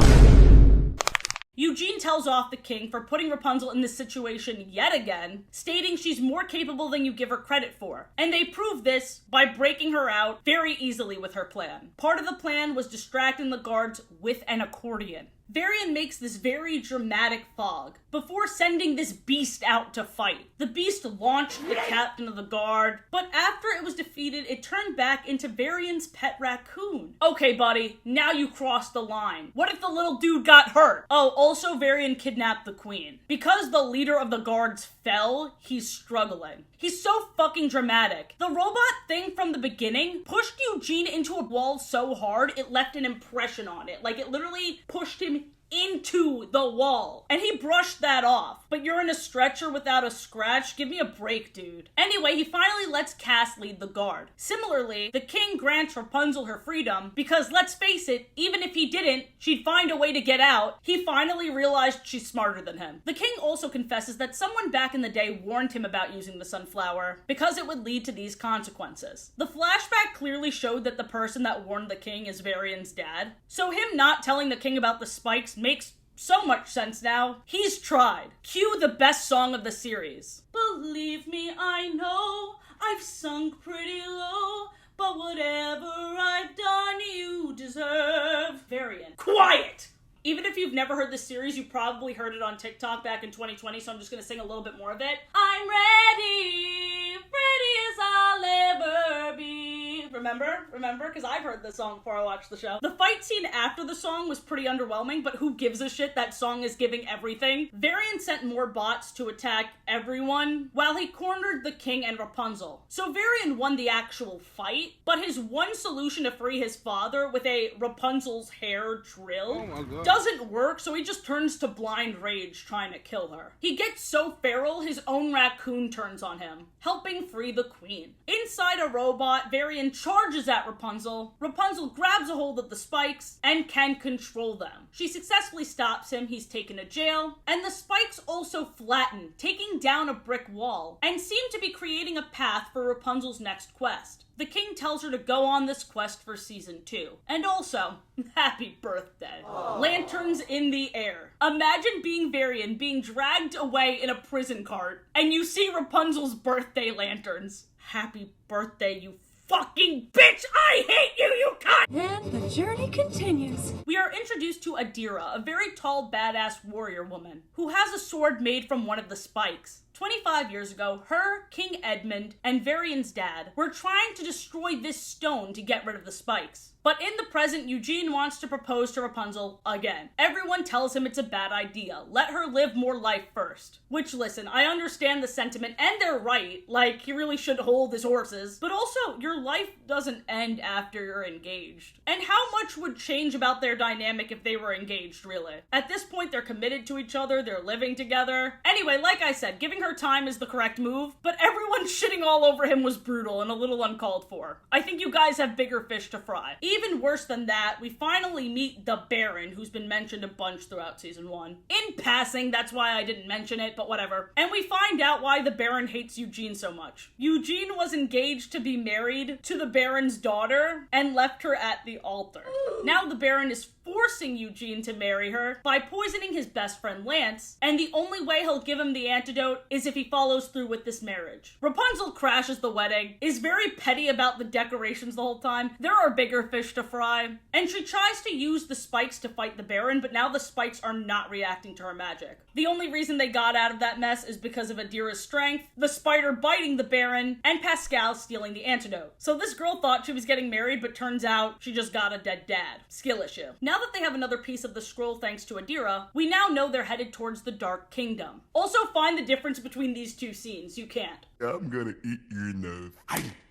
Eugene tells off the king for putting Rapunzel in this situation yet again, stating she's more capable than you give her credit for. And they prove this by breaking her out very easily with her plan. Part of the plan was distracting the guards with an accordion. Varian makes this very dramatic fog before sending this beast out to fight. The beast launched the captain of the guard, but after it was defeated, it turned back into Varian's pet raccoon. Okay, buddy, now you crossed the line. What if the little dude got hurt? Oh, also Varian kidnapped the queen. Because the leader of the guards fell, he's struggling. He's so fucking dramatic. The robot thing from the beginning pushed Eugene into a wall so hard, it left an impression on it. Like, it literally pushed him into the wall. And he brushed that off. But you're in a stretcher without a scratch? Give me a break, dude. Anyway, he finally lets Cass lead the guard. Similarly, the king grants Rapunzel her freedom because, let's face it, even if he didn't, she'd find a way to get out. He finally realized she's smarter than him. The king also confesses that someone back in the day warned him about using the sunflower because it would lead to these consequences. The flashback clearly showed that the person that warned the king is Varian's dad. So him not telling the king about the spikes makes so much sense now. He's tried. Cue the best song of the series. Believe me, I know I've sunk pretty low, but whatever I've done, you deserve. Varian. Quiet! Even if you've never heard this series, you probably heard it on TikTok back in 2020, so I'm just gonna sing a little bit more of it. I'm ready, ready as I'll ever be. Remember? Because I've heard this song before I watched the show. The fight scene after the song was pretty underwhelming, but who gives a shit? That song is giving everything. Varian sent more bots to attack everyone, while he cornered the king and Rapunzel. So Varian won the actual fight, but his one solution to free his father with a Rapunzel's hair drill doesn't work, so he just turns to blind rage trying to kill her. He gets so feral, his own raccoon turns on him, helping free the queen. In Inside a robot, Varian charges at Rapunzel. Rapunzel grabs a hold of the spikes and can control them. She successfully stops him, he's taken to jail, and the spikes also flatten, taking down a brick wall, and seem to be creating a path for Rapunzel's next quest. The king tells her to go on this quest for season 2. And also, happy birthday. Aww. Lanterns in the air. Imagine being Varian, being dragged away in a prison cart, and you see Rapunzel's birthday lanterns. Happy birthday, you fucking bitch! I hate you, you cunt! And the journey continues. We are introduced to Adira, a very tall, badass warrior woman, who has a sword made from one of the spikes. 25 years ago, her, King Edmund, and Varian's dad were trying to destroy this stone to get rid of the spikes. But in the present, Eugene wants to propose to Rapunzel again. Everyone tells him it's a bad idea. Let her live more life first. Which, listen, I understand the sentiment, and they're right. Like, he really should hold his horses. But also, your life doesn't end after you're engaged. And how much would change about their dynamic if they were engaged, really? At this point, they're committed to each other, they're living together. Anyway, like I said, giving her time is the correct move, but everyone shitting all over him was brutal and a little uncalled for. I think you guys have bigger fish to fry. Even worse than that, we finally meet the Baron, who's been mentioned a bunch throughout season 1. In passing, that's why I didn't mention it, but whatever. And we find out why the Baron hates Eugene so much. Eugene was engaged to be married to the Baron's daughter and left her at the altar. Now the Baron is forcing Eugene to marry her by poisoning his best friend Lance, and the only way he'll give him the antidote is if he follows through with this marriage. Rapunzel crashes the wedding, is very petty about the decorations the whole time. There are bigger fish to fry, and she tries to use the spikes to fight the Baron, but now the spikes are not reacting to her magic. The only reason they got out of that mess is because of Adira's strength, the spider biting the Baron, and Pascal stealing the antidote. So this girl thought she was getting married, but turns out she just got a dead dad. Skill issue. Now that they have another piece of the scroll thanks to Adira, we now know they're headed towards the Dark Kingdom. Also find the difference between these two scenes. You can't. I'm gonna eat your nose.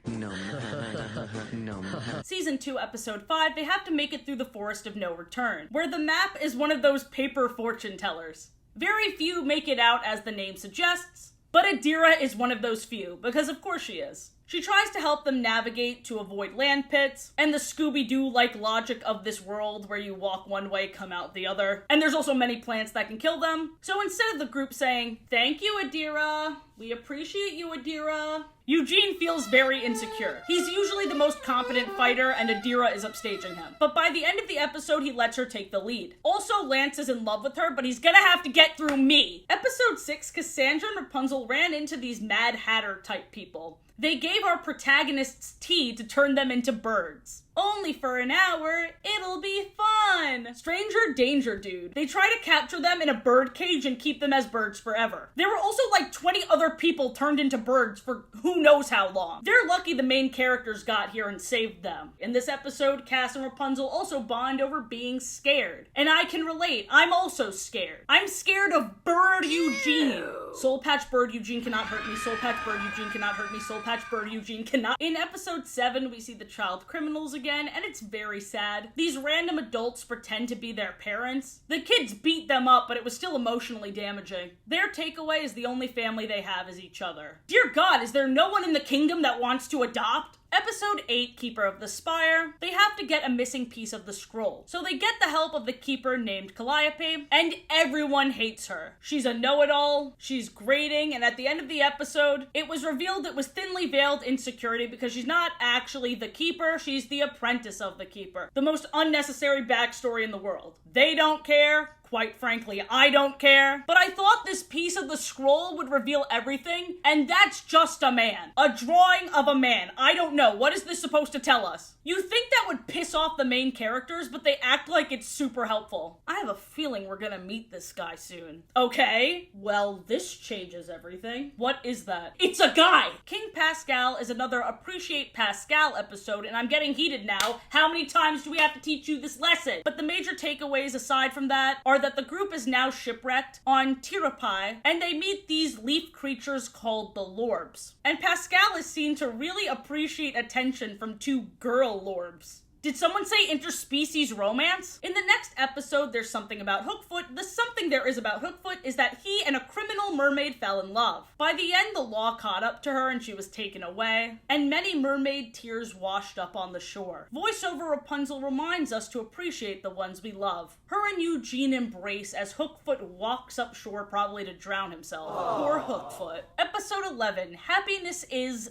No. Season 2, Episode 5, they have to make it through the Forest of No Return, where the map is one of those paper fortune tellers. Very few make it out as the name suggests, but Adira is one of those few, because of course she is. She tries to help them navigate to avoid land pits, and the Scooby-Doo-like logic of this world where you walk one way, come out the other. And there's also many plants that can kill them. So instead of the group saying, "Thank you, Adira. We appreciate you, Adira," Eugene feels very insecure. He's usually the most competent fighter, and Adira is upstaging him. But by the end of the episode, he lets her take the lead. Also, Lance is in love with her, but he's gonna have to get through me. Episode 6, Cassandra and Rapunzel ran into these Mad Hatter-type people. They gave our protagonists tea to turn them into birds. Only for an hour, it'll be fun! Stranger danger, dude. They try to capture them in a bird cage and keep them as birds forever. There were also like 20 other people turned into birds for who knows how long. They're lucky the main characters got here and saved them. In this episode, Cass and Rapunzel also bond over being scared. And I can relate, I'm also scared. I'm scared of Bird Eugene. Soul Patch Bird Eugene cannot hurt me, Soul Patch Bird Eugene cannot hurt me, Soul Patch Bird Eugene cannot. In episode 7, we see the child criminals again, and it's very sad. These random adults pretend to be their parents. The kids beat them up, but it was still emotionally damaging. Their takeaway is the only family they have is each other. Dear God, is there no one in the kingdom that wants to adopt? Episode 8, Keeper of the Spire. They have to get a missing piece of the scroll. So they get the help of the keeper named Calliope, and everyone hates her. She's a know-it-all, she's grating, and at the end of the episode, it was revealed it was thinly veiled insecurity because she's not actually the keeper, she's the apprentice of the keeper. The most unnecessary backstory in the world. They don't care. Quite frankly, I don't care. But I thought this piece of the scroll would reveal everything, and that's just a man. A drawing of a man. I don't know. What is this supposed to tell us? You think that would piss off the main characters, but they act like it's super helpful. I have a feeling we're gonna meet this guy soon. Okay, well, this changes everything. What is that? It's a guy! King Pascal is another Appreciate Pascal episode, and I'm getting heated now. How many times do we have to teach you this lesson? But the major takeaways aside from that are that the group is now shipwrecked on Tirapai, and they meet these leaf creatures called the Lorbs. And Pascal is seen to really appreciate attention from two girl Lorbs. Did someone say interspecies romance? In the next episode, there's something about Hookfoot. The something there is about Hookfoot is that he and a criminal mermaid fell in love. By the end, the law caught up to her and she was taken away, and many mermaid tears washed up on the shore. Voiceover Rapunzel reminds us to appreciate the ones we love. Her and Eugene embrace as Hookfoot walks up shore, probably to drown himself. Poor Hookfoot. Episode 11, Happiness is ...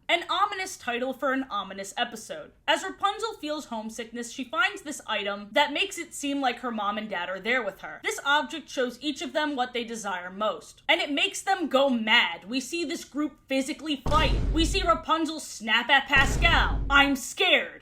An ominous title for an ominous episode. As Rapunzel feels homesickness, she finds this item that makes it seem like her mom and dad are there with her. This object shows each of them what they desire most, and it makes them go mad. We see this group physically fight. We see Rapunzel snap at Pascal. I'm scared.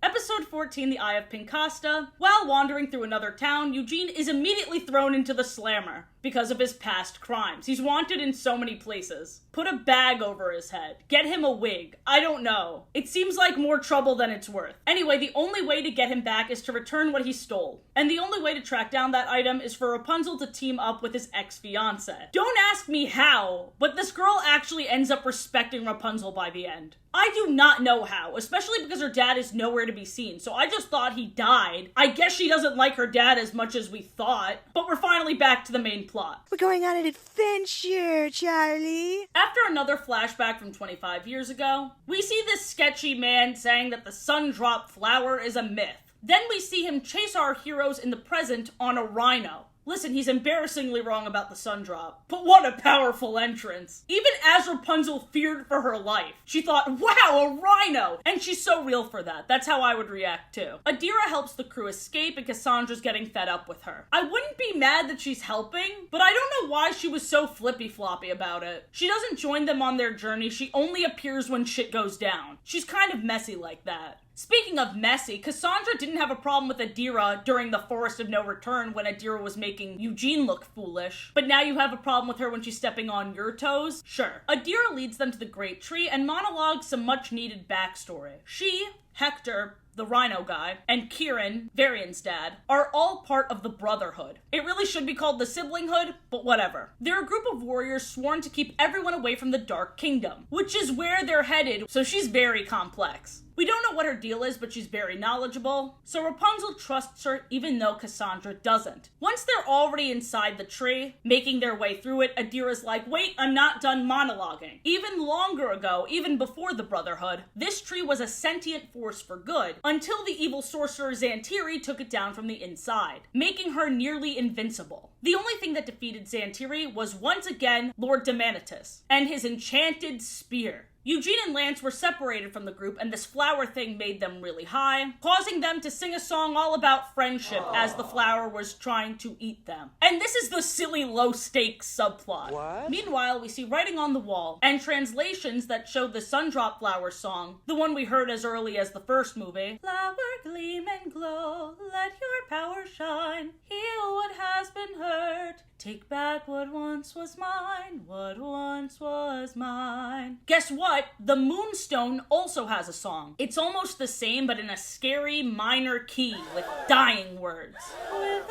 Episode 14, The Eye of Pincasta. While wandering through another town, Eugene is immediately thrown into the slammer because of his past crimes. He's wanted in so many places. Put a bag over his head. Get him a wig. I don't know. It seems like more trouble than it's worth. Anyway, the only way to get him back is to return what he stole. And the only way to track down that item is for Rapunzel to team up with his ex-fiancé. Don't ask me how, but this girl actually ends up respecting Rapunzel by the end. I do not know how, especially because her dad is nowhere to be seen, so I just thought he died. I guess she doesn't like her dad as much as we thought, but we're finally back to the main plot. We're going on an adventure, Charlie. After another flashback from 25 years ago, we see this sketchy man saying that the sun-drop flower is a myth. Then we see him chase our heroes in the present on a rhino. Listen, he's embarrassingly wrong about the sun drop, but what a powerful entrance. Even as Rapunzel feared for her life, she thought, wow, a rhino! And she's so real for that. That's how I would react too. Athena helps the crew escape and Cassandra's getting fed up with her. I wouldn't be mad that she's helping, but I don't know why she was so flippy-floppy about it. She doesn't join them on their journey, she only appears when shit goes down. She's kind of messy like that. Speaking of messy, Cassandra didn't have a problem with Athena during the Forest of No Return when Athena was making Eugene look foolish, but now you have a problem with her when she's stepping on your toes? Sure. Athena leads them to the Great Tree and monologues some much-needed backstory. She, Hector, the rhino guy, and Kieran, Varian's dad, are all part of the Brotherhood. It really should be called the Siblinghood, but whatever. They're a group of warriors sworn to keep everyone away from the Dark Kingdom, which is where they're headed, so she's very complex. We don't know what her deal is, but she's very knowledgeable, so Rapunzel trusts her even though Cassandra doesn't. Once they're already inside the tree, making their way through it, Athera's like, wait, I'm not done monologuing. Even longer ago, even before the Brotherhood, this tree was a sentient force for good, until the evil sorcerer Xantiri took it down from the inside, making her nearly invincible. The only thing that defeated Xantiri was once again Lord Demanitus, and his enchanted spear. Eugene and Lance were separated from the group, and this flower thing made them really high, causing them to sing a song all about friendship as the flower was trying to eat them. And this is the silly low-stakes subplot. What? Meanwhile, we see writing on the wall, and translations that show the Sundrop Flower song, the one we heard as early as the first movie. Flower gleam and glow, let your power shine, heal what has been hurt, take back what once was mine, what once was mine. Guess what? The Moonstone also has a song. It's almost the same, but in a scary minor key with dying words. Wither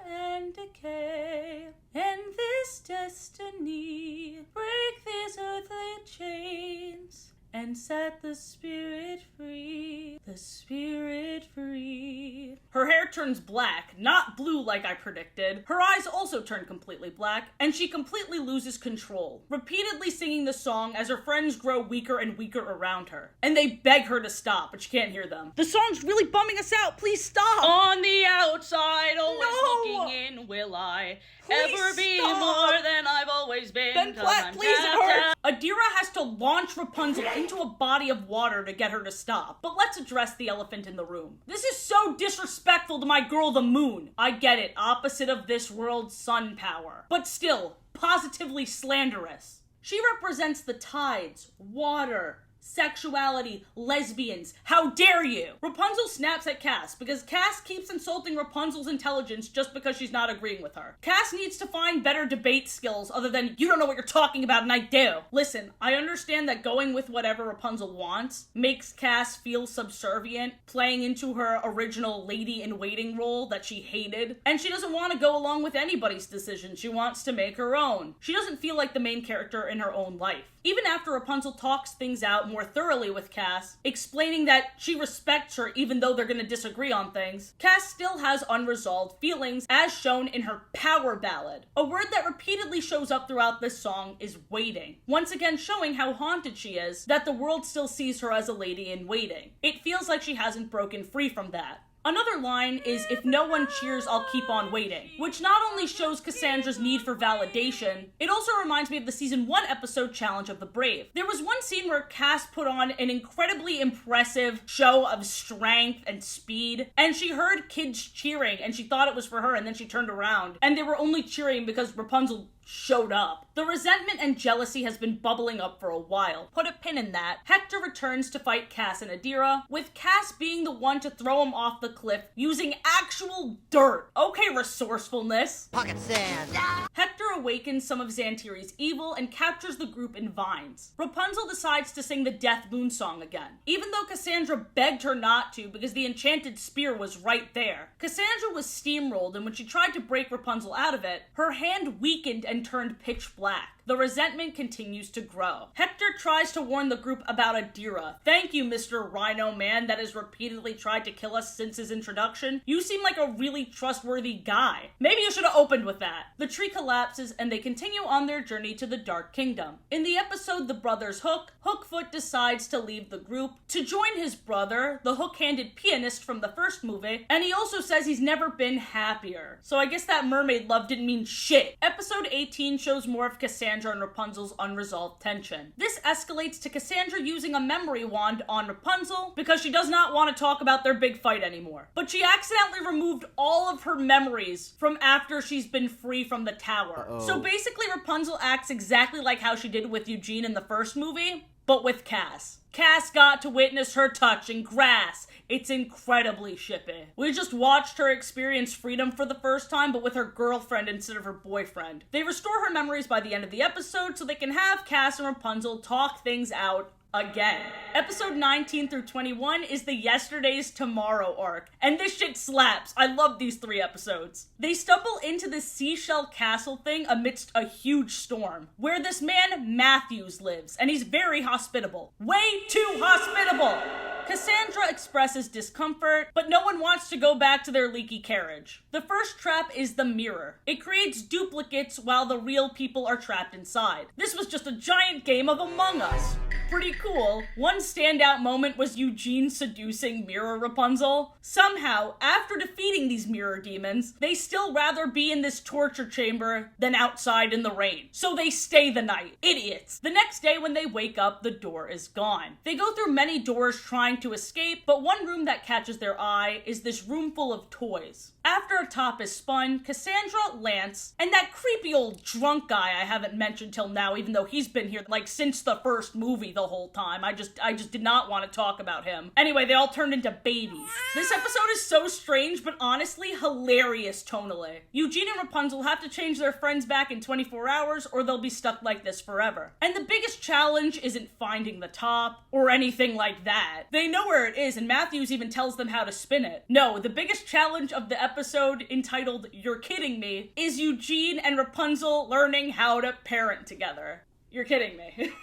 and decay, and this destiny, break these earthly chains, and set the spirit free, the spirit free. Her hair turns black, not blue like I predicted. Her eyes also turn completely black, and she completely loses control, repeatedly singing the song as her friends grow weaker and weaker around her. And they beg her to stop, but she can't hear them. The song's really bumming us out, please stop! On the outside, always looking in, will I ever be more than I've always been? Then please, it hurts! Athena has to launch Rapunzel into a body of water to get her to stop. But let's address the elephant in the room. This is so disrespectful to my girl, the moon. I get it, opposite of this world's sun power. But still, positively slanderous. She represents the tides, water, sexuality, lesbians. How dare you? Rapunzel snaps at Cass because Cass keeps insulting Rapunzel's intelligence just because she's not agreeing with her. Cass needs to find better debate skills other than, you don't know what you're talking about and I do. Listen, I understand that going with whatever Rapunzel wants makes Cass feel subservient, playing into her original lady-in-waiting role that she hated, and she doesn't want to go along with anybody's decision. She wants to make her own. She doesn't feel like the main character in her own life. Even after Rapunzel talks things out more thoroughly with Cass, explaining that she respects her even though they're gonna disagree on things, Cass still has unresolved feelings as shown in her power ballad. A word that repeatedly shows up throughout this song is waiting, once again showing how haunted she is, that the world still sees her as a lady in waiting. It feels like she hasn't broken free from that. Another line is, "If no one cheers, I'll keep on waiting," which not only shows Cassandra's need for validation, it also reminds me of the season 1 episode Challenge of the Brave. There was one scene where Cass put on an incredibly impressive show of strength and speed, and she heard kids cheering and she thought it was for her, and then she turned around and they were only cheering because Rapunzel showed up. The resentment and jealousy has been bubbling up for a while. Put a pin in that. Hector returns to fight Cass and Adira, with Cass being the one to throw him off the cliff using actual dirt. Okay, resourcefulness. Pocket sand. Hector awakens some of Xantiri's evil and captures the group in vines. Rapunzel decides to sing the Death Moon song again, even though Cassandra begged her not to because the enchanted spear was right there. Cassandra was steamrolled, and when she tried to break Rapunzel out of it, her hand weakened and turned pitch black. The resentment continues to grow. Hector tries to warn the group about Adira. "Thank you, Mr. Rhino Man that has repeatedly tried to kill us since his introduction. You seem like a really trustworthy guy." Maybe you should have opened with that. The tree collapses and they continue on their journey to the Dark Kingdom. In the episode The Brothers Hook, Hookfoot decides to leave the group to join his brother, the hook-handed pianist from the first movie, and he also says he's never been happier. So I guess that mermaid love didn't mean shit. Episode 18 shows more of Cassandra and Rapunzel's unresolved tension. This escalates to Cassandra using a memory wand on Rapunzel because she does not want to talk about their big fight anymore. But she accidentally removed all of her memories from after she's been free from the tower. So basically Rapunzel acts exactly like how she did with Eugene in the first movie, but with Cass. Cass got to witness her touching grass. It's incredibly shippy. We just watched her experience freedom for the first time, but with her girlfriend instead of her boyfriend. They restore her memories by the end of the episode so they can have Cass and Rapunzel talk things out again. Episode 19 through 21 is the Yesterday's Tomorrow arc, and this shit slaps. I love these 3 episodes. They stumble into this seashell castle thing amidst a huge storm, where this man Matthews lives, and he's very hospitable. Way too hospitable! Cassandra expresses discomfort, but no one wants to go back to their leaky carriage. The first trap is the mirror. It creates duplicates while the real people are trapped inside. This was just a giant game of Among Us. Pretty cool. One standout moment was Eugene seducing Mirror Rapunzel. Somehow, after defeating these mirror demons, they still rather be in this torture chamber than outside in the rain. So they stay the night. Idiots. The next day when they wake up, the door is gone. They go through many doors trying to escape, but one room that catches their eye is this room full of toys. After a top is spun, Cassandra, Lance, and that creepy old drunk guy I haven't mentioned till now, even though he's been here like since the first movie the whole time. I just did not want to talk about him. Anyway, they all turned into babies. This episode is so strange, but honestly hilarious tonally. Eugene and Rapunzel have to change their friends back in 24 hours or they'll be stuck like this forever. And the biggest challenge isn't finding the top or anything like that. They know where it is, and Matthews even tells them how to spin it. No, the biggest challenge of the episode, entitled You're Kidding Me, is Eugene and Rapunzel learning how to parent together. You're kidding me.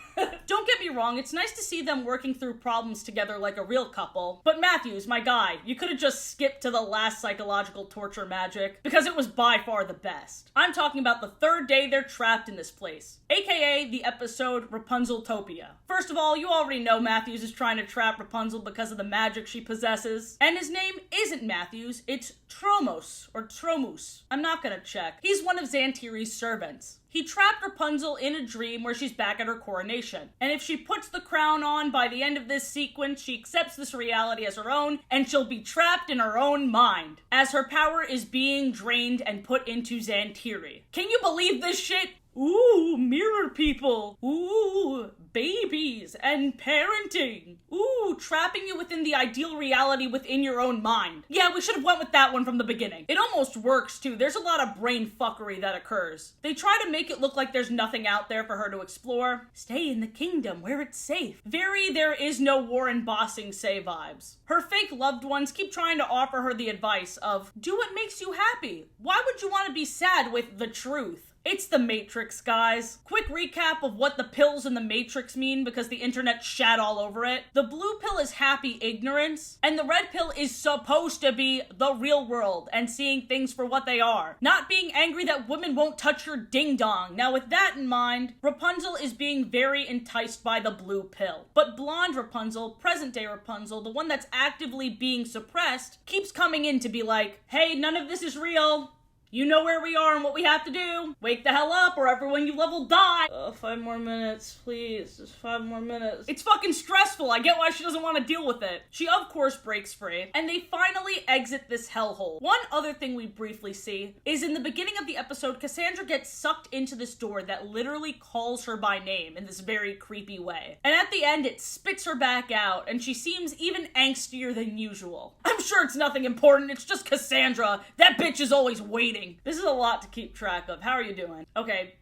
Don't get me wrong, it's nice to see them working through problems together like a real couple, but Matthews, my guy, you could have just skipped to the last psychological torture magic, because it was by far the best. I'm talking about the 3rd day they're trapped in this place, aka the episode Rapunzeltopia. First of all, you already know Matthews is trying to trap Rapunzel because of the magic she possesses, and his name isn't Matthews, it's Tromos, or Tromus. I'm not gonna check. He's one of Xantiri's servants. He trapped Rapunzel in a dream where she's back at her coronation. And if she puts the crown on by the end of this sequence, she accepts this reality as her own, and she'll be trapped in her own mind, as her power is being drained and put into Xantiri. Can you believe this shit? Ooh, mirror people. Ooh, babies and parenting. Ooh, trapping you within the ideal reality within your own mind. Yeah, we should have went with that one from the beginning. It almost works too. There's a lot of brain fuckery that occurs. They try to make it look like there's nothing out there for her to explore. Stay in the kingdom where it's safe. Very there is no war and bossing say vibes. Her fake loved ones keep trying to offer her the advice of, do what makes you happy. Why would you want to be sad with the truth? It's the Matrix, guys. Quick recap of what the pills in the Matrix mean because the internet shat all over it. The blue pill is happy ignorance, and the red pill is supposed to be the real world and seeing things for what they are. Not being angry that women won't touch your ding-dong. Now with that in mind, Rapunzel is being very enticed by the blue pill. But blonde Rapunzel, present-day Rapunzel, the one that's actively being suppressed, keeps coming in to be like, hey, none of this is real. You know where we are and what we have to do. Wake the hell up or everyone you love will die. 5 more minutes, please. Just 5 more minutes. It's fucking stressful. I get why she doesn't want to deal with it. She, of course, breaks free, and they finally exit this hellhole. One other thing we briefly see is in the beginning of the episode, Cassandra gets sucked into this door that literally calls her by name in this very creepy way. And at the end, it spits her back out, and she seems even angstier than usual. I'm sure it's nothing important. It's just Cassandra. That bitch is always waiting. This is a lot to keep track of. How are you doing? Okay.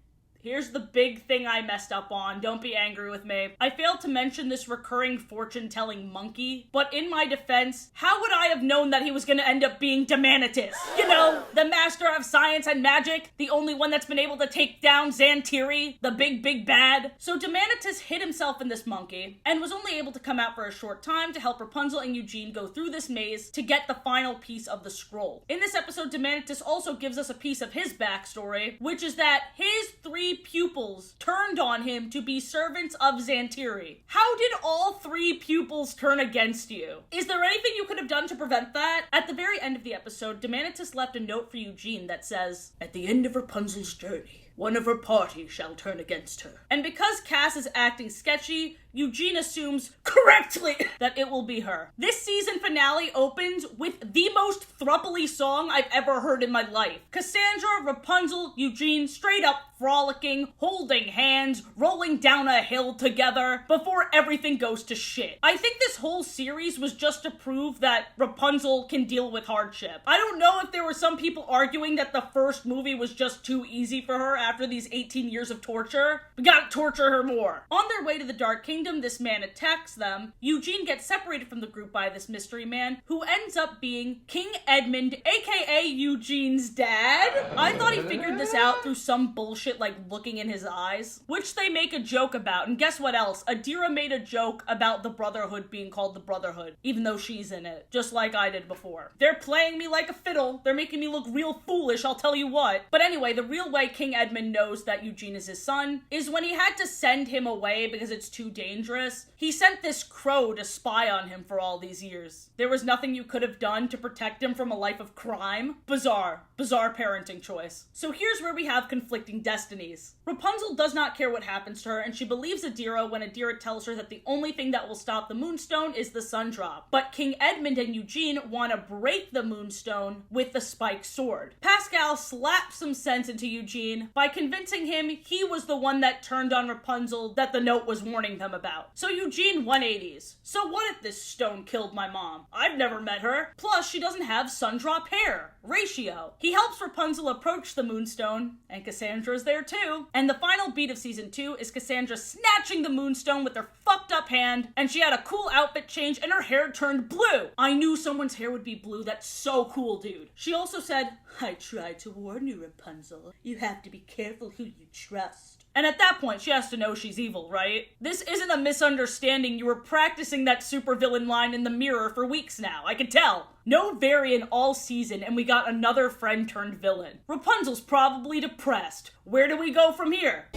Here's the big thing I messed up on. Don't be angry with me. I failed to mention this recurring fortune-telling monkey, but in my defense, how would I have known that he was gonna end up being Demanitus? You know, the master of science and magic, the only one that's been able to take down Xantiri, the big bad. So Demanitus hid himself in this monkey, and was only able to come out for a short time to help Rapunzel and Eugene go through this maze to get the final piece of the scroll. In this episode, Demanitus also gives us a piece of his backstory, which is that his 3 pupils turned on him to be servants of Xantiri. How did all 3 pupils turn against you? Is there anything you could have done to prevent that? At the very end of the episode, Demanitus left a note for Eugene that says, "At the end of Rapunzel's journey, one of her party shall turn against her." And because Cass is acting sketchy, Eugene assumes correctly that it will be her. This season finale opens with the most thrupley song I've ever heard in my life. Cassandra, Rapunzel, Eugene straight up frolicking, holding hands, rolling down a hill together before everything goes to shit. I think this whole series was just to prove that Rapunzel can deal with hardship. I don't know if there were some people arguing that the first movie was just too easy for her after these 18 years of torture. We gotta torture her more. On their way to the Dark Kingdom, this man attacks them. Eugene gets separated from the group by this mystery man, who ends up being King Edmund, aka Eugene's dad. I thought he figured this out through some bullshit like looking in his eyes, which they make a joke about. And guess what else? Adira made a joke about the Brotherhood being called the Brotherhood, even though she's in it, just like I did before. They're playing me like a fiddle. They're making me look real foolish, I'll tell you what. But anyway, the real way King Edmund knows that Eugene is his son is when he had to send him away because it's too dangerous. He sent this crow to spy on him for all these years. There was nothing you could have done to protect him from a life of crime. Bizarre parenting choice. So here's where we have conflicting destinies. Rapunzel does not care what happens to her, and she believes Adira when Adira tells her that the only thing that will stop the Moonstone is the sun drop. But King Edmund and Eugene want to break the Moonstone with the spiked sword. Pascal slaps some sense into Eugene by convincing him he was the one that turned on Rapunzel that the note was warning them about. So Eugene 180s. So what if this stone killed my mom? I've never met her. Plus, she doesn't have sun drop hair. Ratio. He helps Rapunzel approach the Moonstone, and Cassandra's there too. And the final beat of season 2 is Cassandra snatching the Moonstone with her fucked up hand, and she had a cool outfit change and her hair turned blue. I knew someone's hair would be blue. That's so cool, dude. She also said, "I tried to warn you, Rapunzel. You have to be careful who you trust." And at that point, she has to know she's evil, right? This isn't a misunderstanding. You were practicing that supervillain line in the mirror for weeks now. I can tell. No Varian all season, and we got another friend turned villain. Rapunzel's probably depressed. Where do we go from here?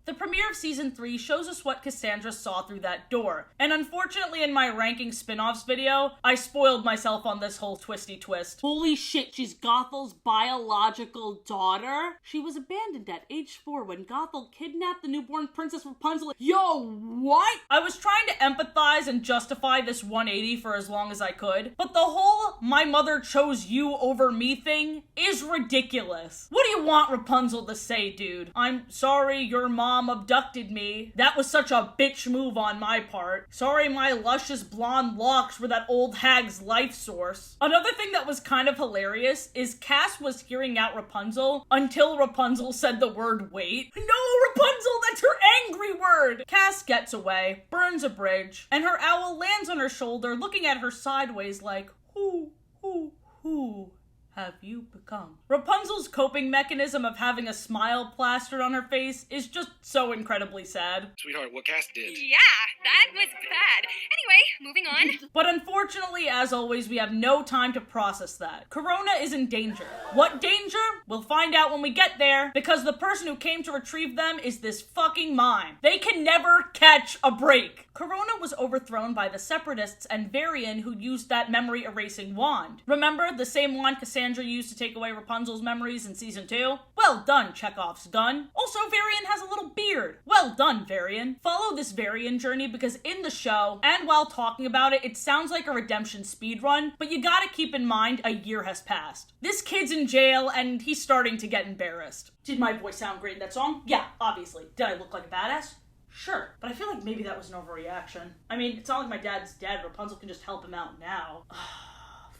The premiere of season 3 shows us what Cassandra saw through that door. And unfortunately in my ranking spin-offs video, I spoiled myself on this whole twisty twist. Holy shit, she's Gothel's biological daughter? She was abandoned at age 4 when Gothel kidnapped the newborn Princess Rapunzel. Yo, what? I was trying to empathize and justify this 180 for as long as I could, but the whole "my mother chose you over me" thing is ridiculous. What do you want Rapunzel to say, dude? "I'm sorry your mom abducted me. That was such a bitch move on my part. Sorry my luscious blonde locks were that old hag's life source." Another thing that was kind of hilarious is Cass was hearing out Rapunzel until Rapunzel said the word wait. No, Rapunzel, that's her angry word! Cass gets away, burns a bridge, and her owl lands on her shoulder looking at her sideways like, who. have you become? Rapunzel's coping mechanism of having a smile plastered on her face is just so incredibly sad. Sweetheart, what Cass did. Yeah, that was bad. Anyway, moving on. But unfortunately, as always, we have no time to process that. Corona is in danger. What danger? We'll find out when we get there, because the person who came to retrieve them is this fucking mime. They can never catch a break. Corona was overthrown by the Separatists and Varian, who used that memory erasing wand. Remember, the same wand Cassandra used to take away Rapunzel's memories in season 2? Well done, Chekhov's gun. Also, Varian has a little beard. Well done, Varian. Follow this Varian journey because in the show, and while talking about it, it sounds like a redemption speedrun, but you gotta keep in mind a year has passed. This kid's in jail and he's starting to get embarrassed. Did my voice sound great in that song? Yeah, obviously. Did I look like a badass? Sure, but I feel like maybe that was an overreaction. I mean, it's not like my dad's dead. Rapunzel can just help him out now.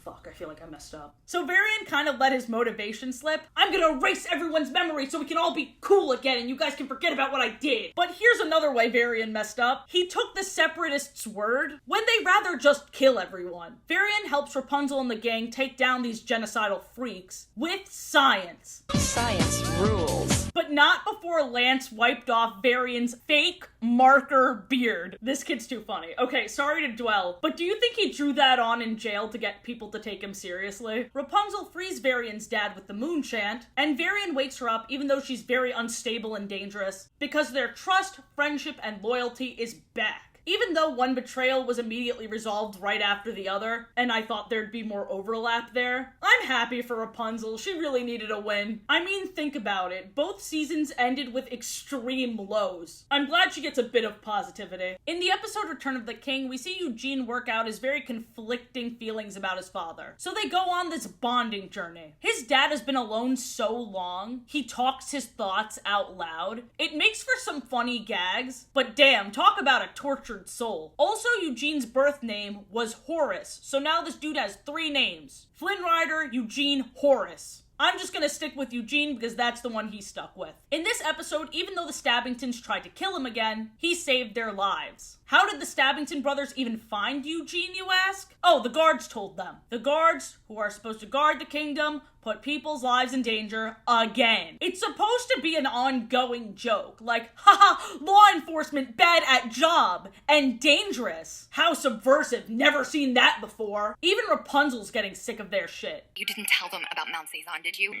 Fuck, I feel like I messed up. So Varian kind of let his motivation slip. I'm gonna erase everyone's memory so we can all be cool again and you guys can forget about what I did. But here's another way Varian messed up. He took the Separatists' word when they rather just kill everyone. Varian helps Rapunzel and the gang take down these genocidal freaks with science. Science rules. But not before Lance wiped off Varian's fake marker beard. This kid's too funny. Okay, sorry to dwell, but do you think he drew that on in jail to get people to take him seriously? Rapunzel frees Varian's dad with the moon chant, and Varian wakes her up even though she's very unstable and dangerous, because their trust, friendship, and loyalty is back. Even though one betrayal was immediately resolved right after the other, and I thought there'd be more overlap there, I'm happy for Rapunzel. She really needed a win. I mean, think about it. Both seasons ended with extreme lows. I'm glad she gets a bit of positivity. In the episode Return of the King, we see Eugene work out his very conflicting feelings about his father. So they go on this bonding journey. His dad has been alone so long, he talks his thoughts out loud. It makes for some funny gags, but damn, talk about a tortured soul. Also, Eugene's birth name was Horace, so now this dude has 3 names. Flynn Rider, Eugene, Horace. I'm just gonna stick with Eugene because that's the one he's stuck with. In this episode, even though the Stabbingtons tried to kill him again, he saved their lives. How did the Stabbington brothers even find Eugene, you ask? Oh, the guards told them. The guards, who are supposed to guard the kingdom, put people's lives in danger again. It's supposed to be an ongoing joke, like, haha, law enforcement bad at job and dangerous. How subversive, never seen that before. Even Rapunzel's getting sick of their shit. You didn't tell them about Mount Cezanne, did you?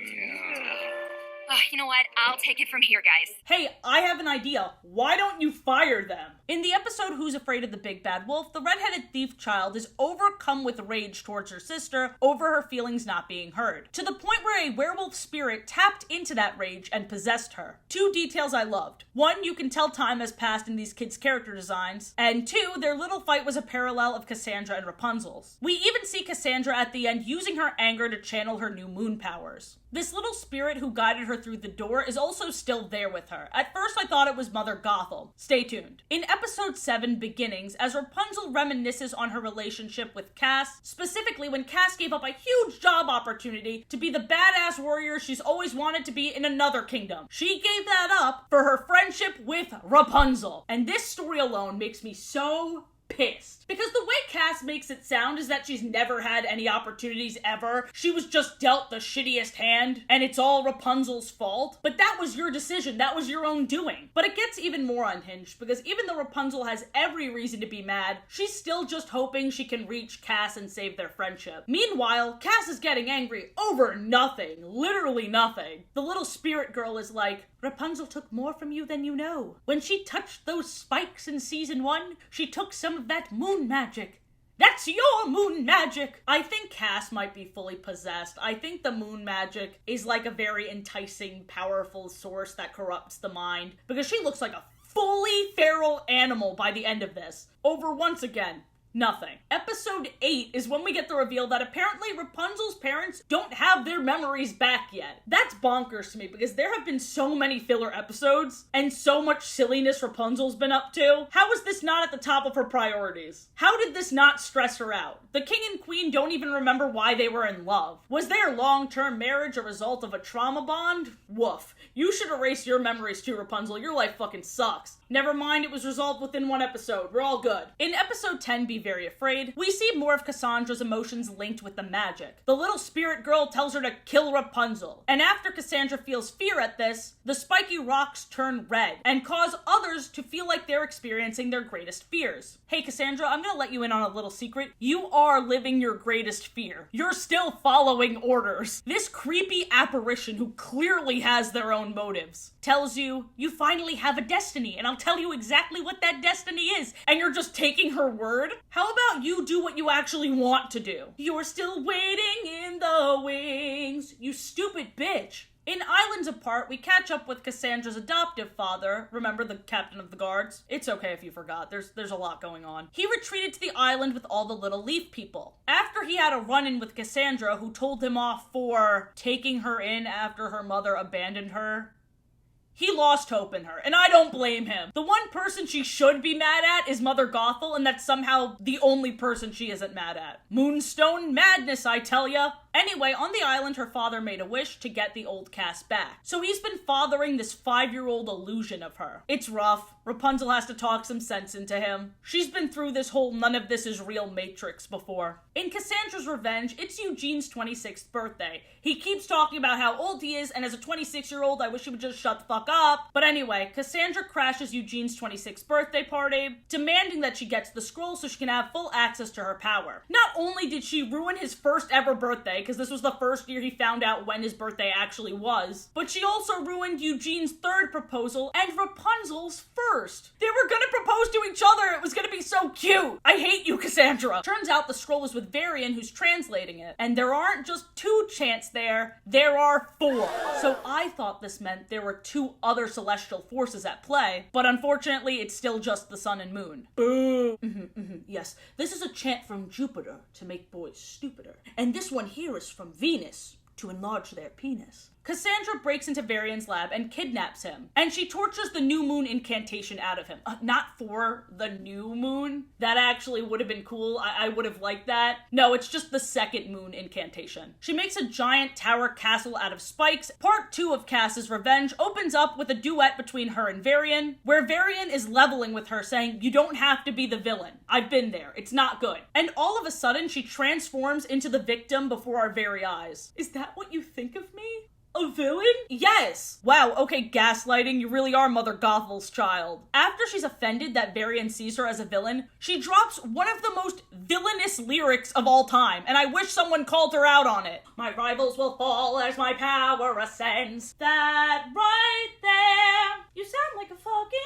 You know what? I'll take it from here, guys. Hey, I have an idea. Why don't you fire them? In the episode Who's Afraid of the Big Bad Wolf, the redheaded thief child is overcome with rage towards her sister over her feelings not being heard, to the point where a werewolf spirit tapped into that rage and possessed her. 2 details I loved. 1, you can tell time has passed in these kids' character designs, and 2, their little fight was a parallel of Cassandra and Rapunzel's. We even see Cassandra at the end using her anger to channel her new moon powers. This little spirit who guided her through the door is also still there with her. At first I thought it was Mother Gothel. Stay tuned. In episode 7, Beginnings, as Rapunzel reminisces on her relationship with Cass, specifically when Cass gave up a huge job opportunity to be the badass warrior she's always wanted to be in another kingdom. She gave that up for her friendship with Rapunzel. And this story alone makes me so pissed. Because the way Cass makes it sound is that she's never had any opportunities ever. She was just dealt the shittiest hand, and it's all Rapunzel's fault. But that was your decision. That was your own doing. But it gets even more unhinged, because even though Rapunzel has every reason to be mad, she's still just hoping she can reach Cass and save their friendship. Meanwhile, Cass is getting angry over nothing. Literally nothing. The little spirit girl is like, Rapunzel took more from you than you know. When she touched those spikes in season 1, she took some of that moon magic. That's your moon magic! I think Cass might be fully possessed. I think the moon magic is like a very enticing, powerful source that corrupts the mind, because she looks like a fully feral animal by the end of this. Over once again. Nothing. Episode 8 is when we get the reveal that apparently Rapunzel's parents don't have their memories back yet. That's bonkers to me because there have been so many filler episodes and so much silliness Rapunzel's been up to. How is this not at the top of her priorities? How did this not stress her out? The king and queen don't even remember why they were in love. Was their long-term marriage a result of a trauma bond? Woof. You should erase your memories too, Rapunzel. Your life fucking sucks. Never mind, it was resolved within 1 episode. We're all good. In episode 10, Be very afraid. We see more of Cassandra's emotions linked with the magic. The little spirit girl tells her to kill Rapunzel. And after Cassandra feels fear at this, the spiky rocks turn red and cause others to feel like they're experiencing their greatest fears. Hey Cassandra, I'm gonna let you in on a little secret. You are living your greatest fear. You're still following orders. This creepy apparition who clearly has their own motives tells you finally have a destiny, and I'll tell you exactly what that destiny is, and you're just taking her word? How about you do what you actually want to do? You're still waiting in the wings, you stupid bitch. In Islands Apart, we catch up with Cassandra's adoptive father. Remember, the captain of the guards? It's okay if you forgot. There's a lot going on. He retreated to the island with all the little leaf people. After he had a run-in with Cassandra, who told him off for taking her in after her mother abandoned her, he lost hope in her, and I don't blame him. The one person she should be mad at is Mother Gothel, and that's somehow the only person she isn't mad at. Moonstone madness, I tell ya. Anyway, on the island, her father made a wish to get the old Cass back. So he's been fathering this 5-year-old illusion of her. It's rough. Rapunzel has to talk some sense into him. She's been through this whole none of this is real matrix before. In Cassandra's Revenge, it's Eugene's 26th birthday. He keeps talking about how old he is, and as a 26-year-old, I wish he would just shut the fuck up. But anyway, Cassandra crashes Eugene's 26th birthday party, demanding that she gets the scroll so she can have full access to her power. Not only did she ruin his first ever birthday, because this was the first year he found out when his birthday actually was, but she also ruined Eugene's third proposal and Rapunzel's first. They were gonna propose to each other. It was gonna be so cute. I hate you, Cassandra. Turns out the scroll is with Varian, who's translating it. And there aren't just 2 chants there are 4. So I thought this meant there were 2 other celestial forces at play, but unfortunately it's still just the sun and moon. Boo. Yes, this is a chant from Jupiter to make boys stupider. And this one here is from Venus to enlarge their penis. Cassandra breaks into Varian's lab and kidnaps him, and she tortures the new moon incantation out of him. Not for the new moon. That actually would have been cool. I would have liked that. No, it's just the second moon incantation. She makes a giant tower castle out of spikes. Part 2 of Cass's Revenge opens up with a duet between her and Varian, where Varian is leveling with her, saying, you don't have to be the villain. I've been there. It's not good. And all of a sudden, she transforms into the victim before our very eyes. Is that what you think of me? A villain? Yes! Wow, okay, gaslighting, you really are Mother Gothel's child. After she's offended that Varian sees her as a villain, she drops one of the most villainous lyrics of all time, and I wish someone called her out on it. My rivals will fall as my power ascends. That right there. You sound like a fucking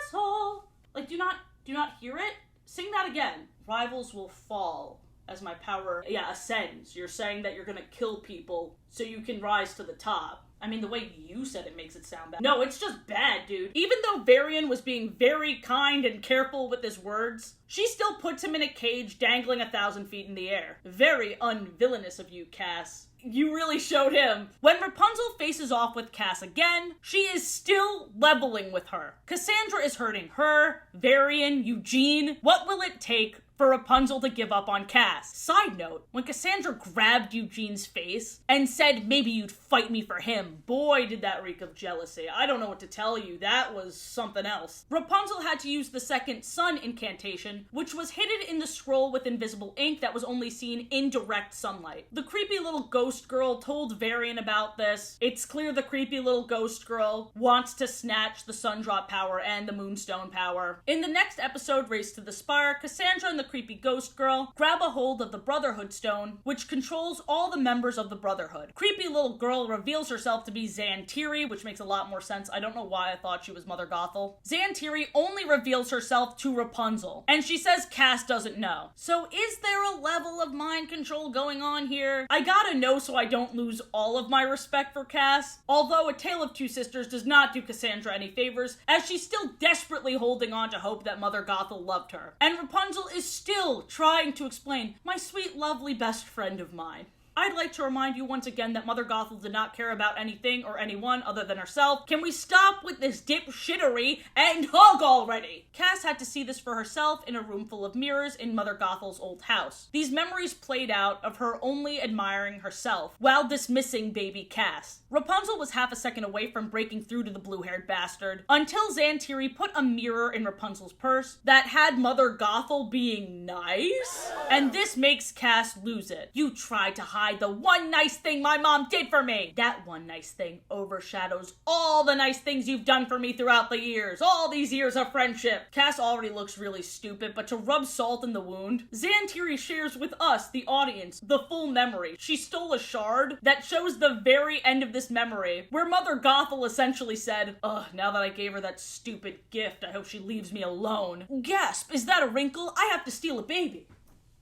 asshole. Like, do you not hear it? Sing that again. Rivals will fall as my power, ascends. You're saying that you're gonna kill people so you can rise to the top. I mean, the way you said it makes it sound bad. No, it's just bad, dude. Even though Varian was being very kind and careful with his words, she still puts him in a cage dangling 1,000 feet in the air. Very unvillainous of you, Cass. You really showed him. When Rapunzel faces off with Cass again, she is still leveling with her. Cassandra is hurting her, Varian, Eugene. What will it take for Rapunzel to give up on Cass? Side note, when Cassandra grabbed Eugene's face and said maybe you'd fight me for him, boy did that reek of jealousy. I don't know what to tell you, that was something else. Rapunzel had to use the second sun incantation, which was hidden in the scroll with invisible ink that was only seen in direct sunlight. The creepy little ghost girl told Varian about this. It's clear the creepy little ghost girl wants to snatch the sun drop power and the moonstone power. In the next episode, Race to the Spire, Cassandra and the creepy ghost girl grab a hold of the Brotherhood Stone, which controls all the members of the Brotherhood. Creepy little girl reveals herself to be Xantiri, which makes a lot more sense. I don't know why I thought she was Mother Gothel. Xantiri only reveals herself to Rapunzel, and she says Cass doesn't know. So is there a level of mind control going on here? I gotta know so I don't lose all of my respect for Cass. Although A Tale of Two Sisters does not do Cassandra any favors, as she's still desperately holding on to hope that Mother Gothel loved her. And Rapunzel is still trying to explain, my sweet, lovely best friend of mine. I'd like to remind you once again that Mother Gothel did not care about anything or anyone other than herself. Can we stop with this dipshittery and hug already? Cass had to see this for herself in a room full of mirrors in Mother Gothel's old house. These memories played out of her only admiring herself while dismissing baby Cass. Rapunzel was half a second away from breaking through to the blue-haired bastard until Xantiri put a mirror in Rapunzel's purse that had Mother Gothel being nice, and this makes Cass lose it. You tried to hide the one nice thing my mom did for me. That one nice thing overshadows all the nice things you've done for me throughout the years, all these years of friendship. Cass already looks really stupid, but to rub salt in the wound, Xantiri shares with us, the audience, the full memory. She stole a shard that shows the very end of this memory, where Mother Gothel essentially said, "Ugh, now that I gave her that stupid gift, I hope she leaves me alone." Gasp, is that a wrinkle? I have to steal a baby.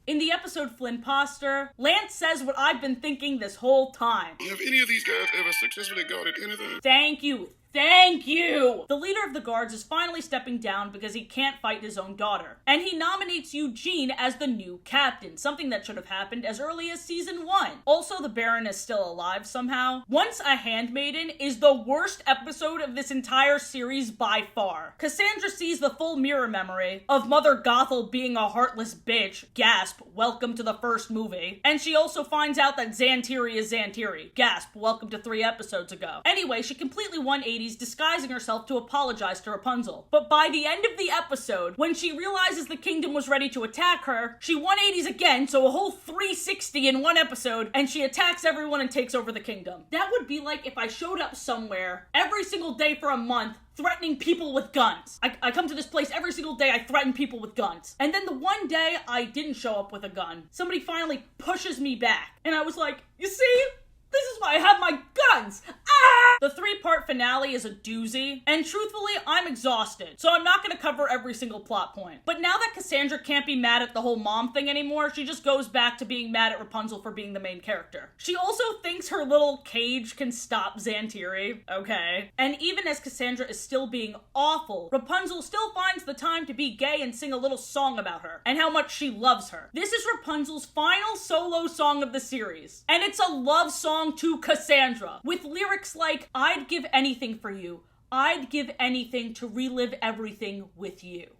In the episode Flynn Poster, Lance says what I've been thinking this whole time. Have any of these guys ever successfully guarded anything? Thank you. Thank you! The leader of the guards is finally stepping down because he can't fight his own daughter. And he nominates Eugene as the new captain, something that should have happened as early as season 1. Also, the Baron is still alive somehow. Once a Handmaiden is the worst episode of this entire series by far. Cassandra sees the full mirror memory of Mother Gothel being a heartless bitch. Gasp, welcome to the first movie. And she also finds out that Xantiri is Xantiri. Gasp, welcome to 3 episodes ago. Anyway, she completely 180s, disguising herself to apologize to Rapunzel. But by the end of the episode, when she realizes the kingdom was ready to attack her, she 180s again, so a whole 360 in one episode, and she attacks everyone and takes over the kingdom. That would be like if I showed up somewhere every single day for a month threatening people with guns. I come to this place every single day, I threaten people with guns. And then the one day I didn't show up with a gun, somebody finally pushes me back. And I was like, you see? This is why I have my guns! Ah! The 3-part finale is a doozy, and truthfully, I'm exhausted, so I'm not gonna cover every single plot point. But now that Cassandra can't be mad at the whole mom thing anymore, she just goes back to being mad at Rapunzel for being the main character. She also thinks her little cage can stop Xantiri, okay? And even as Cassandra is still being awful, Rapunzel still finds the time to be gay and sing a little song about her, and how much she loves her. This is Rapunzel's final solo song of the series, and it's a love song to Cassandra, with lyrics like, "I'd give anything for you. I'd give anything to relive everything with you."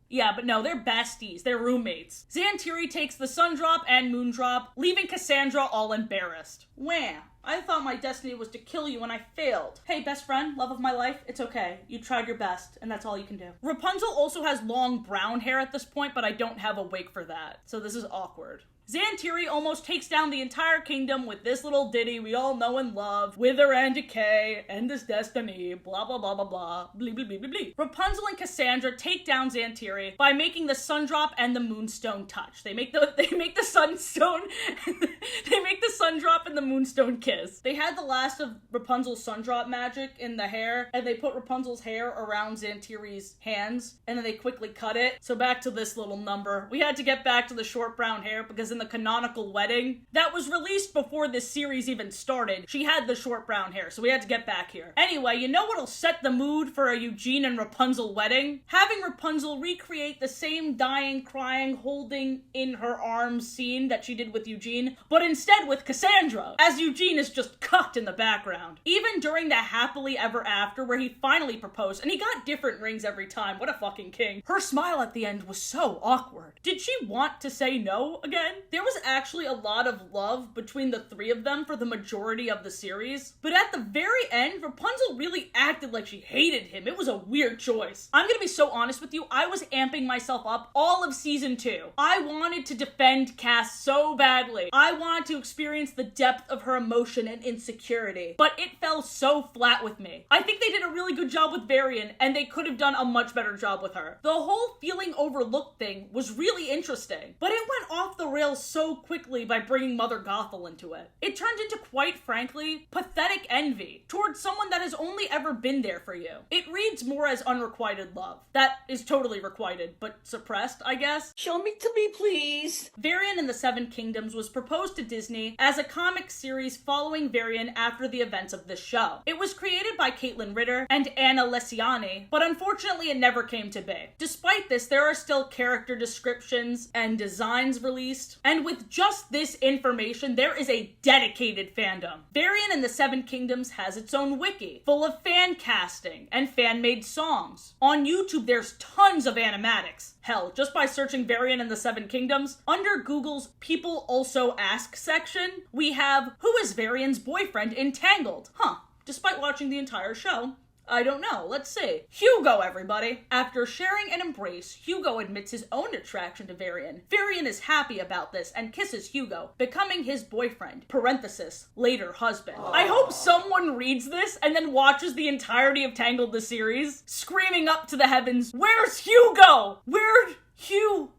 Yeah, but no, they're besties. They're roommates. Xantiri takes the Sundrop and Moondrop, leaving Cassandra all embarrassed. Wham! I thought my destiny was to kill you and I failed. Hey, best friend, love of my life, it's okay. You tried your best, and that's all you can do. Rapunzel also has long brown hair at this point, but I don't have a wig for that, so this is awkward. Xantiri almost takes down the entire kingdom with this little ditty we all know and love. Wither and decay, end is destiny, blah blah blah blah blah, blee blee blee blee blee. Rapunzel and Cassandra take down Xantiri by making the Sundrop and the Moonstone touch. They make the Sunstone, they make the Sundrop and the Moonstone kiss. They had the last of Rapunzel's Sundrop magic in the hair, and they put Rapunzel's hair around Xantiri's hands, and then they quickly cut it. So back to this little number. We had to get back to the short brown hair because in the canonical wedding that was released before this series even started, she had the short brown hair, so we had to get back here. Anyway, you know what'll set the mood for a Eugene and Rapunzel wedding? Having Rapunzel recreate the same dying, crying, holding in her arms scene that she did with Eugene, but instead with Cassandra, as Eugene is just cucked in the background. Even during the happily ever after where he finally proposed, and he got different rings every time, what a fucking king. Her smile at the end was so awkward. Did she want to say no again? There was actually a lot of love between the 3 of them for the majority of the series, but at the very end, Rapunzel really acted like she hated him. It was a weird choice. I'm gonna be so honest with you, I was amping myself up all of season 2. I wanted to defend Cass so badly. I wanted to experience the depth of her emotion and insecurity, but it fell so flat with me. I think they did a really good job with Varian, and they could have done a much better job with her. The whole feeling overlooked thing was really interesting, but it went off the rails so quickly by bringing Mother Gothel into it. It turned into, quite frankly, pathetic envy towards someone that has only ever been there for you. It reads more as unrequited love. That is totally requited, but suppressed, I guess. Show me to me, please. Varian and the Seven Kingdoms was proposed to Disney as a comic series following Varian after the events of this show. It was created by Caitlin Ritter and Anna Lessiani, but unfortunately it never came to be. Despite this, there are still character descriptions and designs released, And with just this information, there is a dedicated fandom. Varian in the Seven Kingdoms has its own wiki, full of fan casting and fan-made songs. On YouTube, there's tons of animatics. Hell, just by searching Varian in the Seven Kingdoms, under Google's People Also Ask section, we have, who is Varian's boyfriend in Tangled? Huh, despite watching the entire show, I don't know. Let's see. Hugo, everybody. After sharing an embrace, Hugo admits his own attraction to Varian. Varian is happy about this and kisses Hugo, becoming his boyfriend, parenthesis, later husband. I hope someone reads this and then watches the entirety of Tangled the series, screaming up to the heavens, "Where's Hugo? Where'd Hugh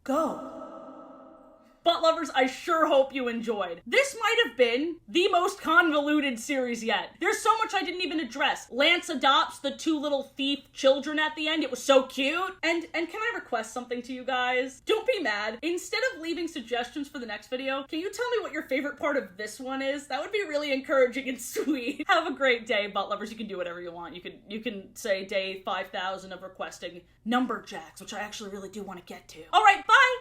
go?" But lovers, I sure hope you enjoyed. This might have been the most convoluted series yet. There's so much I didn't even address. Lance adopts the two little thief children at the end. It was so cute. And can I request something to you guys? Don't be mad. Instead of leaving suggestions for the next video, can you tell me what your favorite part of this one is? That would be really encouraging and sweet. Have a great day, butt lovers. You can do whatever you want. You can say day 5,000 of requesting numberjacks, which I actually really do want to get to. All right, bye!